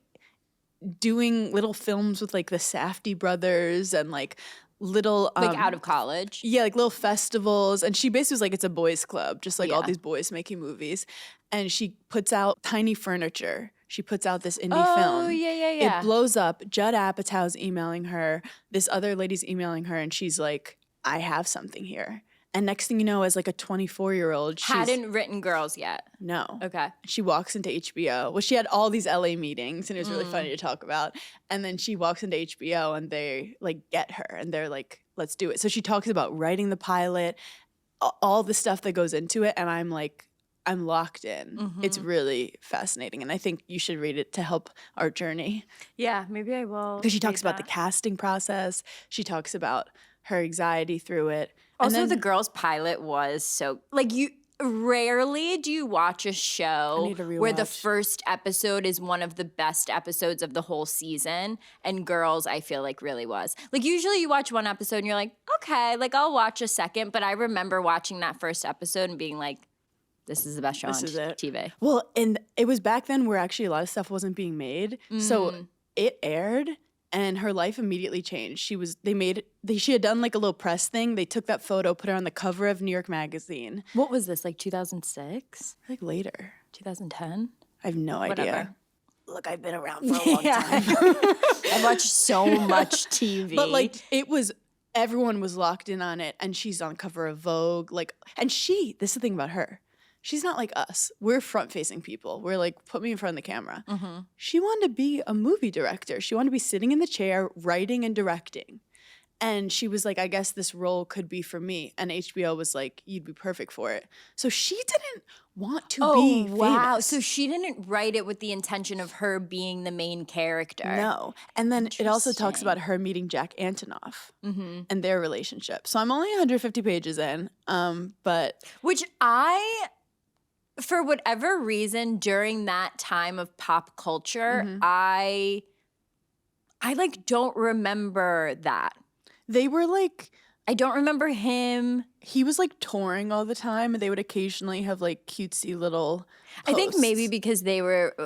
doing little films with like the Safdie brothers and like little like out of college. Yeah, like little festivals. And she basically was like, it's a boys club, just like all Yeah. these boys making movies. And she puts out Tiny Furniture. She puts out this indie film. Oh, yeah. It blows up. Judd Apatow's emailing her. This other lady's emailing her. And she's like, I have something here. And next thing you know, as like a 24-year-old, she's Hadn't written Girls yet. no. Okay. She walks into HBO. Well, she had all these LA meetings, and it was really funny to talk about. And then she walks into HBO, and they like get her, and they're like, "Let's do it." So she talks about writing the pilot, all the stuff that goes into it, and I'm like, I'm locked in. It's really fascinating, and I think you should read it to help our journey Yeah, maybe I will. because she talks about the casting process. She talks about her anxiety through it. Also, and then, the Girls pilot was so like you. Rarely do you watch a show need to where the rewatch. first episode is one of the best episodes of the whole season. And Girls, I feel like really was. Like usually you watch one episode and you're like, okay, like I'll watch a second. But I remember watching that first episode and being like, this is the best show This on is it. TV. Well, and it was back then where actually a lot of stuff wasn't being made. So it aired and her life immediately changed. She had done like a little press thing. They took that photo, put her on the cover of New York Magazine. What was this, like 2006? Like later. 2010? I have no idea. Whatever. Look, I've been around for a long time. I watch so much TV. But like everyone was locked in on it, and she's on cover of Vogue. Like, and this is the thing about her. She's not like us. We're front-facing people. We're like, put me in front of the camera. She wanted to be a movie director. She wanted to be sitting in the chair, writing and directing. And she was like, I guess this role could be for me. And HBO was like, you'd be perfect for it. So she didn't want to be wow. famous. So she didn't write it with the intention of her being the main character. No. And then it also talks Interesting. about her meeting Jack Antonoff and their relationship. So I'm only 150 pages in, but Which for whatever reason, during that time of pop culture, I like don't remember that. they were like, I don't remember him. he was like touring all the time, and they would occasionally have like cutesy little I think maybe posts. because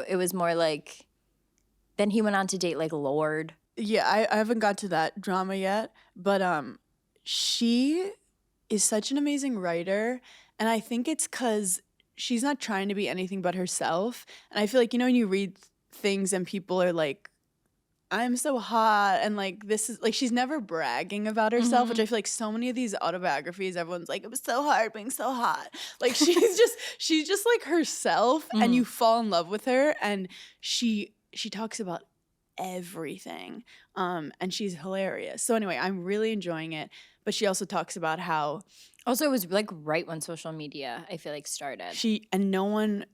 it was more like, then he went on to date like Lord. Yeah, I haven't got to that drama yet, but she is such an amazing writer, and I think it's because she's not trying to be anything but herself. And I feel like, when you read things and people are like, I'm so hot, and like this is like, she's never bragging about herself, which I feel like so many of these autobiographies, everyone's like, it was so hard being so hot. Like she's just like herself, and you fall in love with her, and she talks about everything, and she's hilarious. So anyway, I'm really enjoying it, but she also talks about how Also, it was like right when social media, I feel like, started. and no one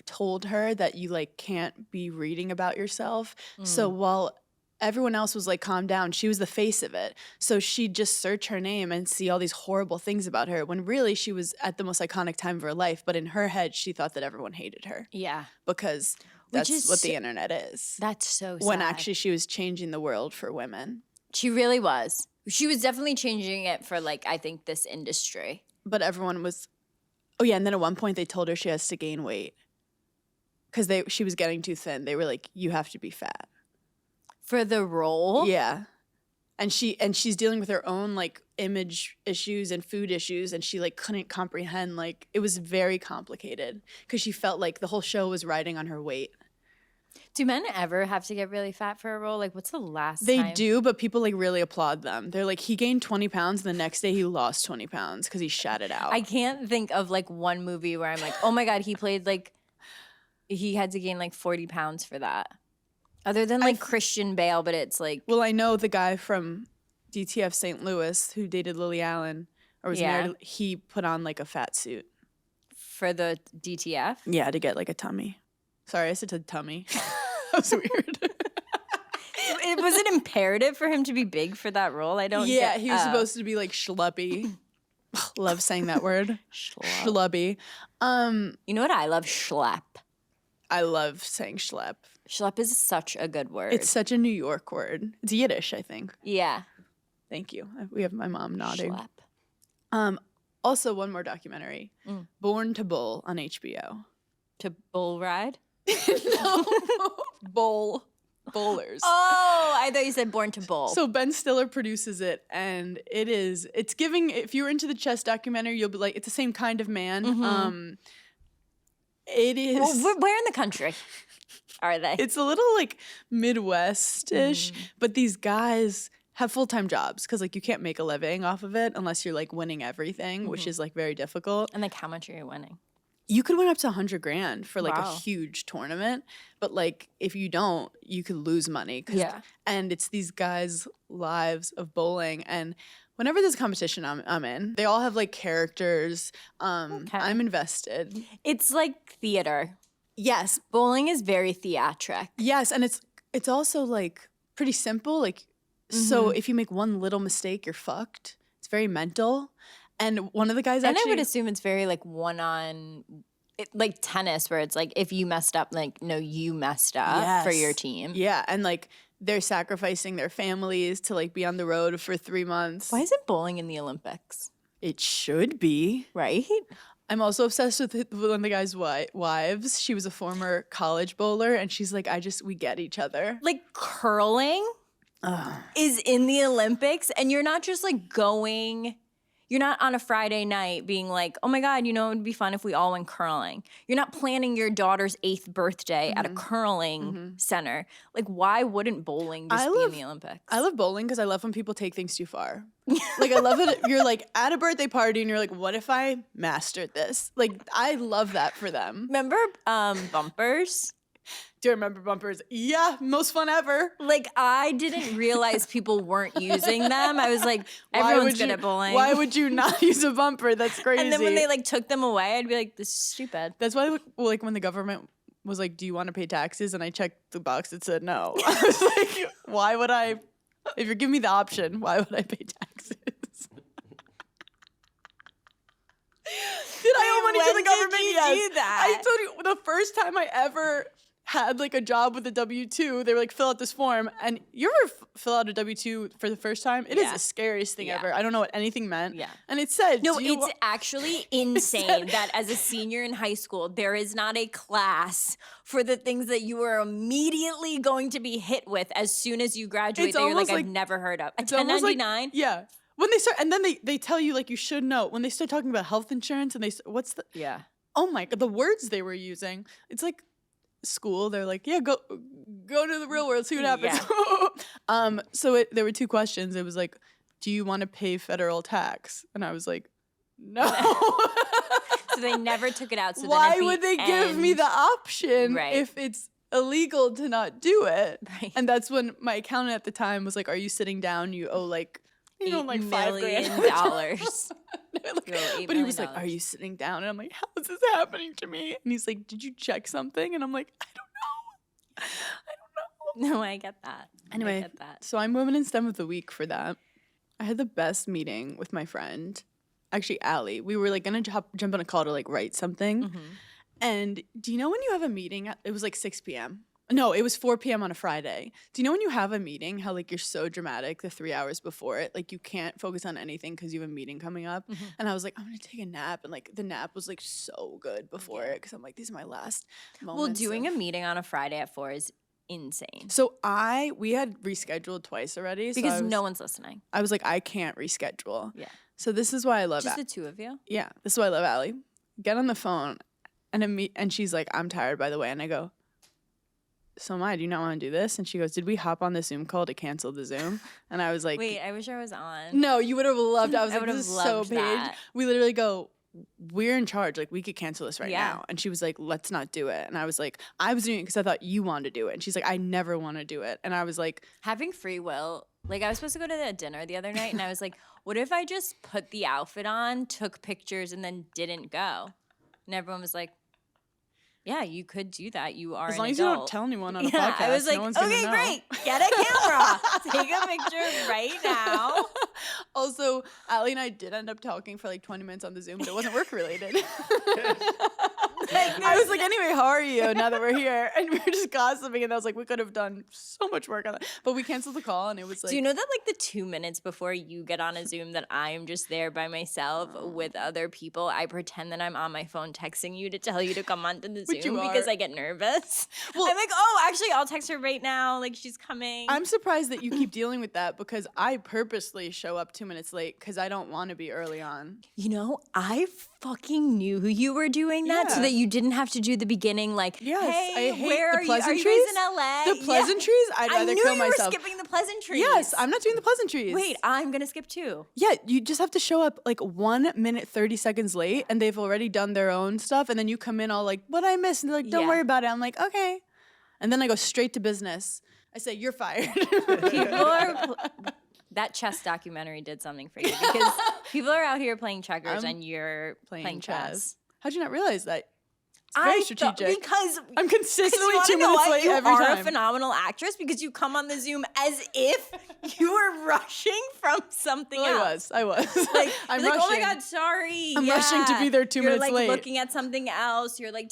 told her that you like can't be reading about yourself. So while everyone else was like, calm down, she was the face of it. So she'd just search her name and see all these horrible things about her, when really she was at the most iconic time of her life. But in her head, she thought that everyone hated her Yeah. because Which that's is what the so- internet is. That's so sad. When actually she was changing the world for women. She really was. She was definitely changing it for like, I think, this industry. But everyone was, oh yeah, and then at one point they told her she has to gain weight. because she was getting too thin. They were like, you have to be fat. For the role? Yeah. And she's dealing with her own like image issues and food issues, and she like couldn't comprehend, like it was very complicated because she felt like the whole show was riding on her weight. Do men ever have to get really fat for a role? Like, what's the last They time? do, but people like really applaud them. They're like, he gained 20 pounds, and the next day he lost 20 pounds because he shat it out. I can't think of like one movie where I'm like, oh my God, he played like, he had to gain like 40 pounds for that. Other than like Christian Bale, but it's like. Well, I know the guy from DTF St. Louis who dated Lily Allen or was married, he put on like a fat suit. For the DTF? Yeah, to get like a tummy. Sorry, I said tummy. That was weird. Was it imperative for him to be big for that role? I don't Yeah, get, he was supposed to be like schluppy. Love saying that word. Schlubby. You know what I love? Schlep. I love saying schlep. Schlep is such a good word. It's such a New York word. It's Yiddish, I think. Yeah. Thank you. We have my mom nodding. Schlep. Also, one more documentary. Born to Bull on HBO. To bull ride? No. Bowlers. Oh, I thought you said Born to Bull. So Ben Stiller produces it, and it's giving, if you're into the chess documentary, you'll be like, it's the same kind of man. It is. Well, where in the country are they? It's a little like Midwest-ish, but these guys have full-time jobs because like you can't make a living off of it unless you're like winning everything, which is like very difficult. And like, how much are you winning? You could win up to $100,000 for like a Wow. huge tournament, but like if you don't, you could lose money. Yeah. And it's these guys' lives of bowling, and whenever there's a competition I'm in, they all have like characters. I'm invested. It's like theater. Yes, Bowling is very theatric. yes, and it's also like pretty simple. Like so, if you make one little mistake, you're fucked. It's very mental. And one of the guys And actually, I would assume it's very like like tennis, where it's like if you messed up, like no, you messed up for your Yes. team. Yeah, and like they're sacrificing their families to like be on the road for 3 months. Why isn't bowling in the Olympics? It should be. Right? I'm also obsessed with one of the guy's wives. She was a former college bowler, and she's like, we get each other. Like curling is in the Olympics, and you're not just like going. You're not on a Friday night being like, oh my God, you know, it would be fun if we all went curling. You're not planning your daughter's 8th birthday at a curling center. Like, why wouldn't bowling just be in the Olympics? I love bowling because I love when people take things too far. Like, I love it. You're like at a birthday party and you're like, what if I mastered this? Like, I love that for them. Remember bumpers? Do you remember bumpers? Yeah, most fun ever. Like, I didn't realize people weren't using them. I was like, everyone's good at bowling. Why would you not use a bumper? That's crazy. And then when they like took them away, I'd be like, this is stupid. That's why, like, when the government was like, do you want to pay taxes? And I checked the box, it said no. I was like, why would I? If you're giving me the option, why would I pay taxes? Did I owe money to when the did government? you Yes. do that? I told you the first time I ever had like a job with a W-2, they were like, fill out this form. And you ever fill out a W-2 for the first time? It is Yeah. the scariest thing Yeah. ever. I don't know what anything meant. Yeah. And it said, No, do you it's wa- actually insane that as a senior in high school, there is not a class for the things that you are immediately going to be hit with as soon as you graduate It's that you're like, almost I've like- never heard of. A It's almost like- 1099? Yeah. When they start, and then they tell you like you should know. When they start talking about health insurance and what's the, Yeah. oh my God, the words they were using. It's like school. They're like, yeah, go to the real world, see what happens. So there were 2 questions. It was like, do you want to pay federal tax? And I was like, no. So they never took it out. So Why then at would the they give me end- the option Right. if it's illegal to not do it? Right. And that's when my accountant at the time was like, are you sitting down? You owe like, you know, like $5 million grand. dollars. Like, You owe $8 but he was million. like, are you sitting down? And I'm like, how is this happening to me? And he's like, did you check something? And I'm like, I don't know. No, I get that. I Anyway, get that. so I'm Women in STEM of the Week for that. I had the best meeting with my friend, actually Allie. We were like gonna jump on a call to like write something. And do you know when you have a meeting? It was like 6 p.m. No, it was 4 p.m. on a Friday. Do you know when you have a meeting, how like you're so dramatic the 3 hours before it, like you can't focus on anything because you have a meeting coming up? And I was like, I'm gonna take a nap, and like the nap was like so good before it because I'm like, these are my last Well, moments. doing a meeting on a Friday at 4 is insane So we had rescheduled twice already so because no one's listening. I was like, I can't reschedule. Yeah. So this is why I love Just the two of you. Yeah, this is why I love Allie. Get on the phone, and she's like, I'm tired, by the way, and I go, so Maya, do you not want to do this? And she goes, did we hop on the Zoom call to cancel the Zoom? And I was like, Wait, I wish I was on. no, you would have loved it. I was I like, would this have is so loved Paige. that. We literally go, we're in charge. Like, we could cancel this right Yeah. now. And she was like, let's not do it. And I was like, I was doing it because I thought you wanted to do it. And she's like, I never want to do it. And I was like, Having free will. Like, I was supposed to go to a dinner the other night, and I was like, what if I just put the outfit on, took pictures, and then didn't go? And everyone was like, yeah, you could do that. You are as an long as you adult. don't tell anyone on a Yeah, podcast, I was like, no one's gonna okay, know. great. Get a camera. Take a picture right now. Also, Allie and I did end up talking for like 20 minutes on the Zoom, but it wasn't work related. I was like, anyway, how are you now that we're here? And we were just gossiping, and I was like, we could have done so much work on that. But we canceled the call, and it was like, Do you know that like the 2 minutes before you get on a Zoom that I'm just there by myself with other people, I pretend that I'm on my phone texting you to tell you to come onto the Which Zoom you because are. I get nervous. Well- I'm like, oh, actually, I'll text her right now. Like she's coming. I'm surprised that you keep dealing with that because I purposely show up 2 minutes late because I don't want to be early on. You know, I fucking knew you were doing that so Yeah. that you didn't have to do the beginning like, Yes, hey, I hate where the are you? Are you pleasantries. guys in LA? The pleasantries, I'd I rather knew kill you myself. were skipping the pleasantries. Yes, I'm not doing the pleasantries. Wait, I'm going to skip too. Yeah, you just have to show up like 1 minute, 30 seconds late, and they've already done their own stuff, and then you come in all like, what I missed? And they're like, don't Yeah. worry about it. I'm like, okay. And then I go straight to business. I say, you're fired. People are that chess documentary did something for you because people are out here playing checkers I'm and you're playing chess. How'd you not realize that? It's very strategic. Because I'm consistently you 2 wanna know minutes what? late You every are time. a phenomenal actress because you come on the Zoom as if you were rushing from something Well, else. I was. Like, I'm you're like, oh my rushing. God, sorry. I'm rushing to be there 2 You're minutes like late. looking at something else. You're like,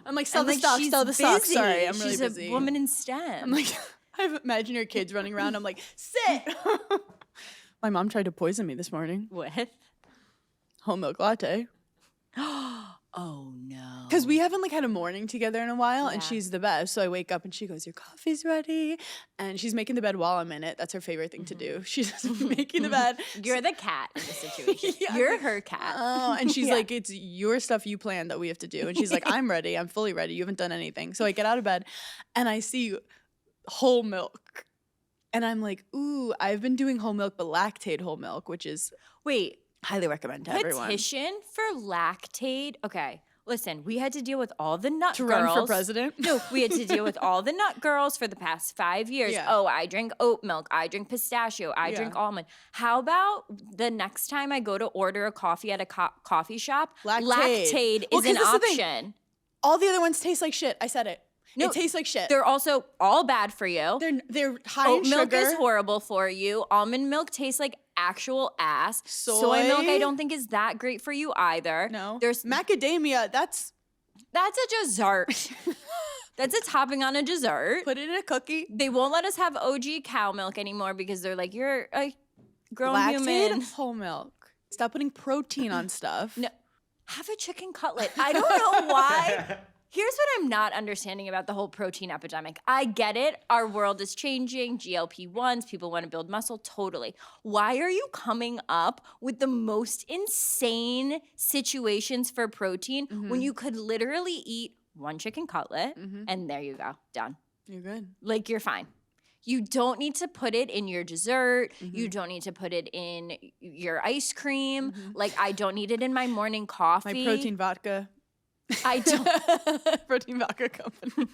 I'm like, sell and the like, stock, she's sell the stock. busy. Sorry, I'm really She's busy. a woman in STEM. I'm like, I imagine your kids running around. I'm like, sit. My mom tried to poison me this morning. With? Whole milk latte. Oh no. Because we haven't like had a morning together in a while, and Yeah. she's the best. So I wake up and she goes, your coffee's ready. And she's making the bed while I'm in it. That's her favorite thing to do. She's making the bed. You're the cat in the situation. Yeah. You're her cat. Oh, and she's Yeah. like, it's your stuff you planned that we have to do. And she's like, I'm ready. I'm fully ready. You haven't done anything. So I get out of bed and I see whole milk. And I'm like, ooh, I've been doing whole milk, but lactate whole milk, which is Wait, highly recommend to everyone. petition for lactate. Okay, listen, we had to deal with all the nut To girls. run for president? No, we had to deal with all the nut girls for the past 5 years. Yeah. Oh, I drink oat milk. I drink pistachio. I drink Yeah. almond. How about the next time I go to order a coffee at a coffee shop, Lactate. lactate Well, is an 'cause this is the thing. option. All the other ones taste like shit. I said it. No, it tastes like shit. They're also all bad for you. They're high Oat in milk sugar. is horrible for you. Almond milk tastes like actual ass. Soy milk I Soy? don't think is that great for you either. No. There's macadamia. That's that's a dessert. That's a topping on a dessert. put it in a cookie. They won't let us have OG cow milk anymore because they're like, you're a grown Lactate human. whole milk. Stop putting protein on stuff. No, have a chicken cutlet. I don't know why. Here's what I'm not understanding about the whole protein epidemic. I get it. Our world is changing. GLP-1s, people want to build muscle. Totally. Why are you coming up with the most insane situations for protein when you could literally eat one chicken cutlet and there you go, done. You're good. Like you're fine. You don't need to put it in your dessert. You don't need to put it in your ice cream. Like I don't need it in my morning coffee. My protein vodka. I don't. Protein vodka company.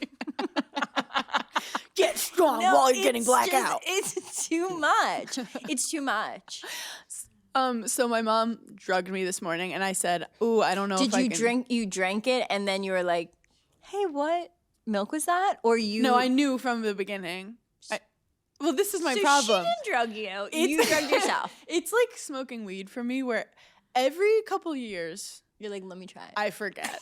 Get strong while you're getting it's blackout. It's too much. It's too much. So my mom drugged me this morning, and I said, "Ooh, I don't know Did if I you can." drink? You drank it, and then you were like, "Hey, what milk was that?" Or you? No, I knew from the beginning. Well, this is my So problem. She didn't drug you. You drugged yourself. It's like smoking weed for me, where every couple years You're like, "Let me try it." I forget.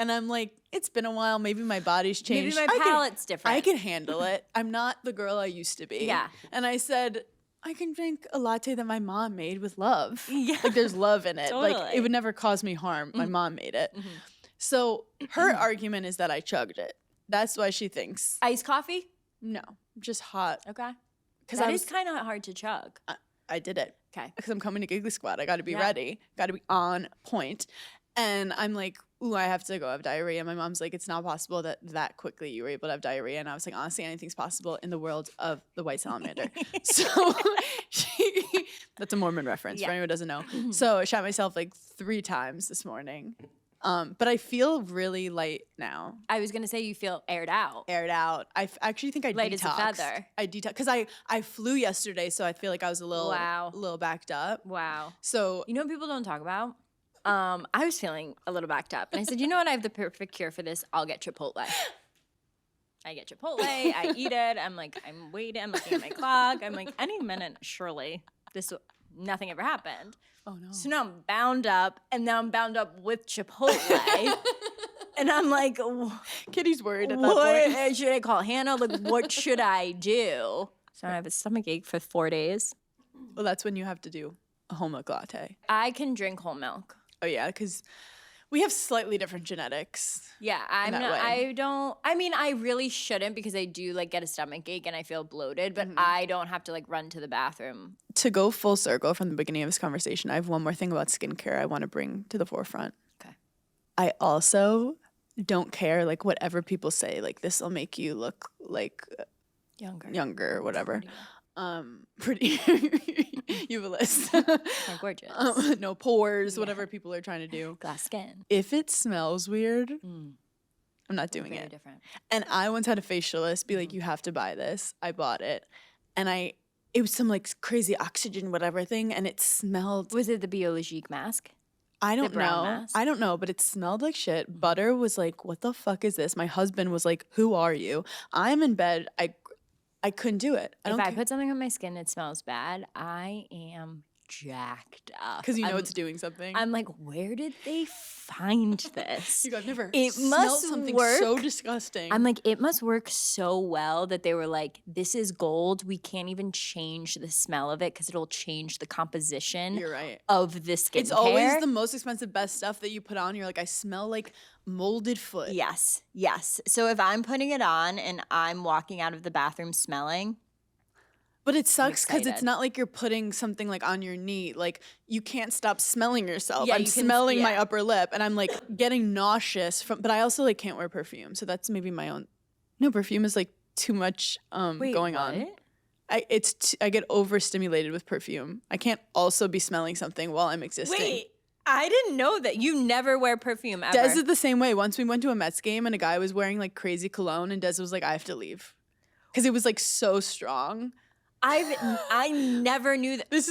And I'm like, it's been a while. Maybe my body's changed. Maybe my palate's different. I can handle it. I'm not the girl I used to be. Yeah. And I said, I can drink a latte that my mom made with love. Yeah. Like there's love in it. Like Totally. it would never cause me harm. My mom made it. So her argument is that I chugged it. That's why she thinks, Iced coffee? no, just hot. Okay. Because That is kind of hard to chug. I did it. Okay. Because I'm coming to Giggly Squad. I got to be Yeah. ready. Got to be on point. And I'm like, ooh, I have to go have diarrhea. My mom's like, it's not possible that quickly you were able to have diarrhea. And I was like, honestly, anything's possible in the world of the white salamander. So that's a Mormon reference for Yeah. anyone who doesn't know. So I shot myself like 3 times this morning. But I feel really light now. I was going to say you feel aired out. Aired out. actually think I Light detoxed. as a feather. I detox because I flew yesterday, so I feel like I was a little backed up. Wow. So You know what people don't talk about? I was feeling a little backed up. And I said, you know what? I have the perfect cure for this. I'll get Chipotle. I get Chipotle. I eat it. I'm like, I'm waiting. I'm looking at my clock. I'm like, any minute, surely. Nothing ever happened. oh no. So now I'm bound up. And now I'm bound up with Chipotle. And I'm like, Kitty's worried at that point. what should I call Hannah? Like, what should I do? So I have a stomach ache for 4 days. Well, that's when you have to do a whole milk latte. I can drink whole milk. Oh yeah, because we have slightly different genetics. Yeah, I'm that not, way. I don't, I mean, I really shouldn't because I do like get a stomach ache and I feel bloated, Mm-hmm. but I don't have to like run to the bathroom. To go full circle from the beginning of this conversation, I have one more thing about skincare I want to bring to the forefront. Okay. I also don't care, like, whatever people say, like, this will make you look like younger or whatever. Pretty. You have a list. I'm gorgeous. No pores, whatever people are trying to do. Glass skin. If it smells weird, I'm not doing Very it. different. And I once had a facialist be like, you have to buy this. I bought it. And it was some like crazy oxygen, whatever thing. And it smelled, Was it the Biologique mask? I don't brown know. mask? I don't know, but it smelled like shit. Butter was like, what the fuck is this? My husband was like, who are you? I'm in bed. I couldn't do it. If I put something on my skin that smells bad, I am jacked up. because you know I'm- it's doing something. I'm like, where did they find this? I've never It smelled must something work. so disgusting. I'm like, it must work so well that they were like, this is gold. We can't even change the smell of it because it'll change the composition You're right. of the skincare. It's always the most expensive, best stuff that you put on. You're like, I smell like molded foot. Yes, yes. So if I'm putting it on and I'm walking out of the bathroom smelling, But it sucks because it's excited. not like you're putting something like on your knee. Like you can't stop smelling yourself. Yeah, I'm you can- smelling my yeah. upper lip and I'm like getting nauseous from, but I also like can't wear perfume. So that's maybe my own. No, perfume is like too much going on. I get overstimulated with perfume. I can't also be smelling something while I'm existing. Wait, I didn't know that. You never wear perfume ever. Des is the same way. Once we went to a Mets game and a guy was wearing like crazy cologne and Des was like, I have to leave. Because it was like so strong. I never knew that. This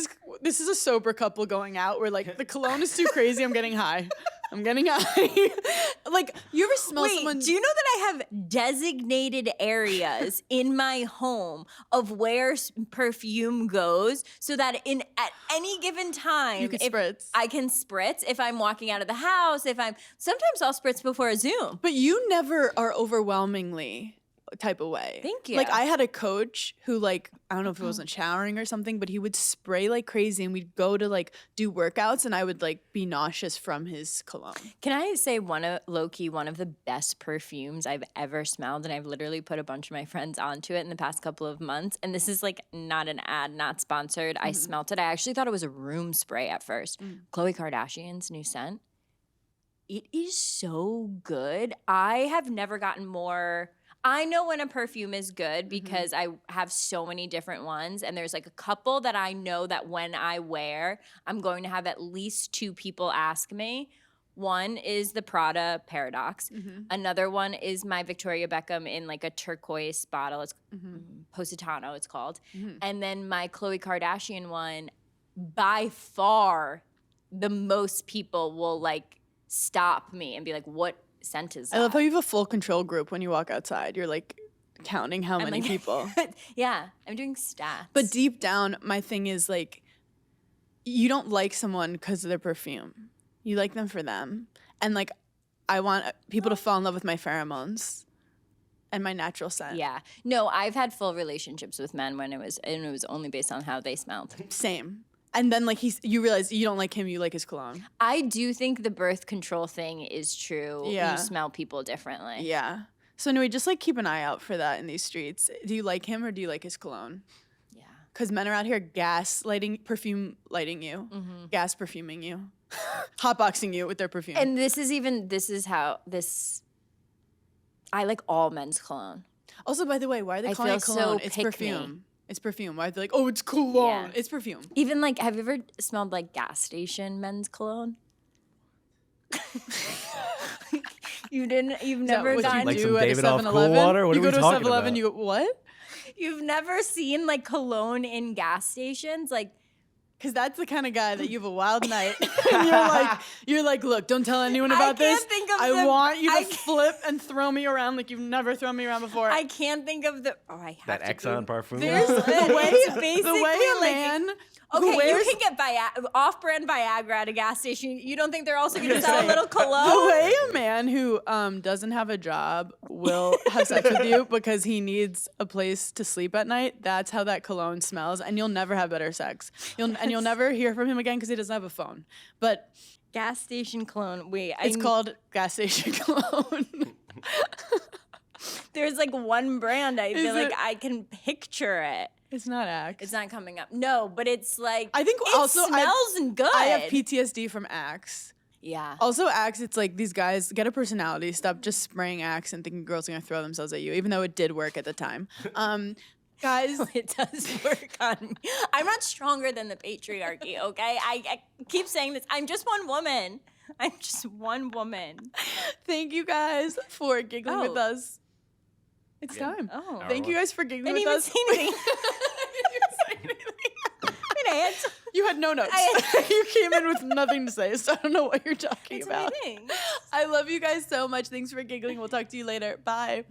is a sober couple going out where like the cologne is too crazy. I'm getting high. I'm getting high. Like you ever smell Wait, someone? do you know that I have designated areas in my home of where perfume goes so that at any given time You could if spritz. I can spritz if I'm walking out of the house, sometimes I'll spritz before a Zoom. But you never are overwhelmingly type of way. Thank you. Like I had a coach who like, I don't know if it wasn't showering or something, but he would spray like crazy and we'd go to like do workouts and I would like be nauseous from his cologne. Can I say one of the best perfumes I've ever smelled, and I've literally put a bunch of my friends onto it in the past couple of months, and this is like not an ad, not sponsored. I smelt it. I actually thought it was a room spray at first. Khloe Kardashian's new scent. It is so good. I have never gotten more. I know when a perfume is good because I have so many different ones, and there's like a couple that I know that when I wear, I'm going to have at least 2 people ask me. One is the Prada Paradox. Another one is my Victoria Beckham in like a turquoise bottle. It's Positano, it's called. And then my Khloe Kardashian one, by far, the most people will like stop me and be like, what scent is that? I love how you have a full control group when you walk outside. You're like counting how many like- people. Yeah, I'm doing stats. But deep down, my thing is like, you don't like someone because of their perfume. You like them for them. And like, I want people to fall in love with my pheromones and my natural scent. Yeah. No, I've had full relationships with men when it was only based on how they smelled. Same. And then like you realize you don't like him, you like his cologne. I do think the birth control thing is true. Yeah. You smell people differently. Yeah. So anyway, just like keep an eye out for that in these streets. Do you like him or do you like his cologne? Yeah. Because men are out here perfume lighting you, gas perfuming you, hotboxing you with their perfume. And I like all men's cologne. Also, by the way, why are they I calling feel it cologne? so It's pick me. perfume. It's perfume. Why are they like, oh, it's cologne? Yeah. It's perfume. Even like, have you ever smelled like gas station men's cologne? You've never What gotten Like you some do at a David off 7-Eleven? Cool Water? What you are go we to a talking 7-Eleven, about? you go, what? You've never seen like cologne in gas stations? Like, Because that's the kind of guy that you have a wild night and you're like, look, don't tell anyone I about this. can't think of I the- want you I to can't- flip and throw me around like you've never thrown me around before. I can't think of the. Oh, I have That to Exxon Google- parfum. There's the way It's the basically way a like- man Okay, who wears you can get off-brand Viagra at a gas station. You don't think they're also going to gonna sell a say, little the cologne? way a man who doesn't have a job will have sex with you because he needs a place to sleep at night. That's how that cologne smells, and you'll never have better sex. You'll never hear from him again because he doesn't have a phone. But Gas station cologne. Wait, it's called gas station cologne. There's like one brand. I feel Is like it- I can picture it. It's not Axe. It's not coming up. No, but it's like I think it also smells and good. I have PTSD from Axe. Yeah. Also, Axe, it's like these guys get a personality. Stop just spraying Axe and thinking girls are gonna throw themselves at you, even though it did work at the time. Guys, It does work on me. I'm not stronger than the patriarchy, okay? I keep saying this. I'm just one woman. I'm just one woman. thank you guys for giggling with Oh. us. It's time. Oh. Thank you guys for giggling I didn't with even us. say anything. Wait, I had to- You had no notes. I- You came in with nothing to say, so I don't know what you're talking It's about. amazing. I love you guys so much. Thanks for giggling. We'll talk to you later. Bye.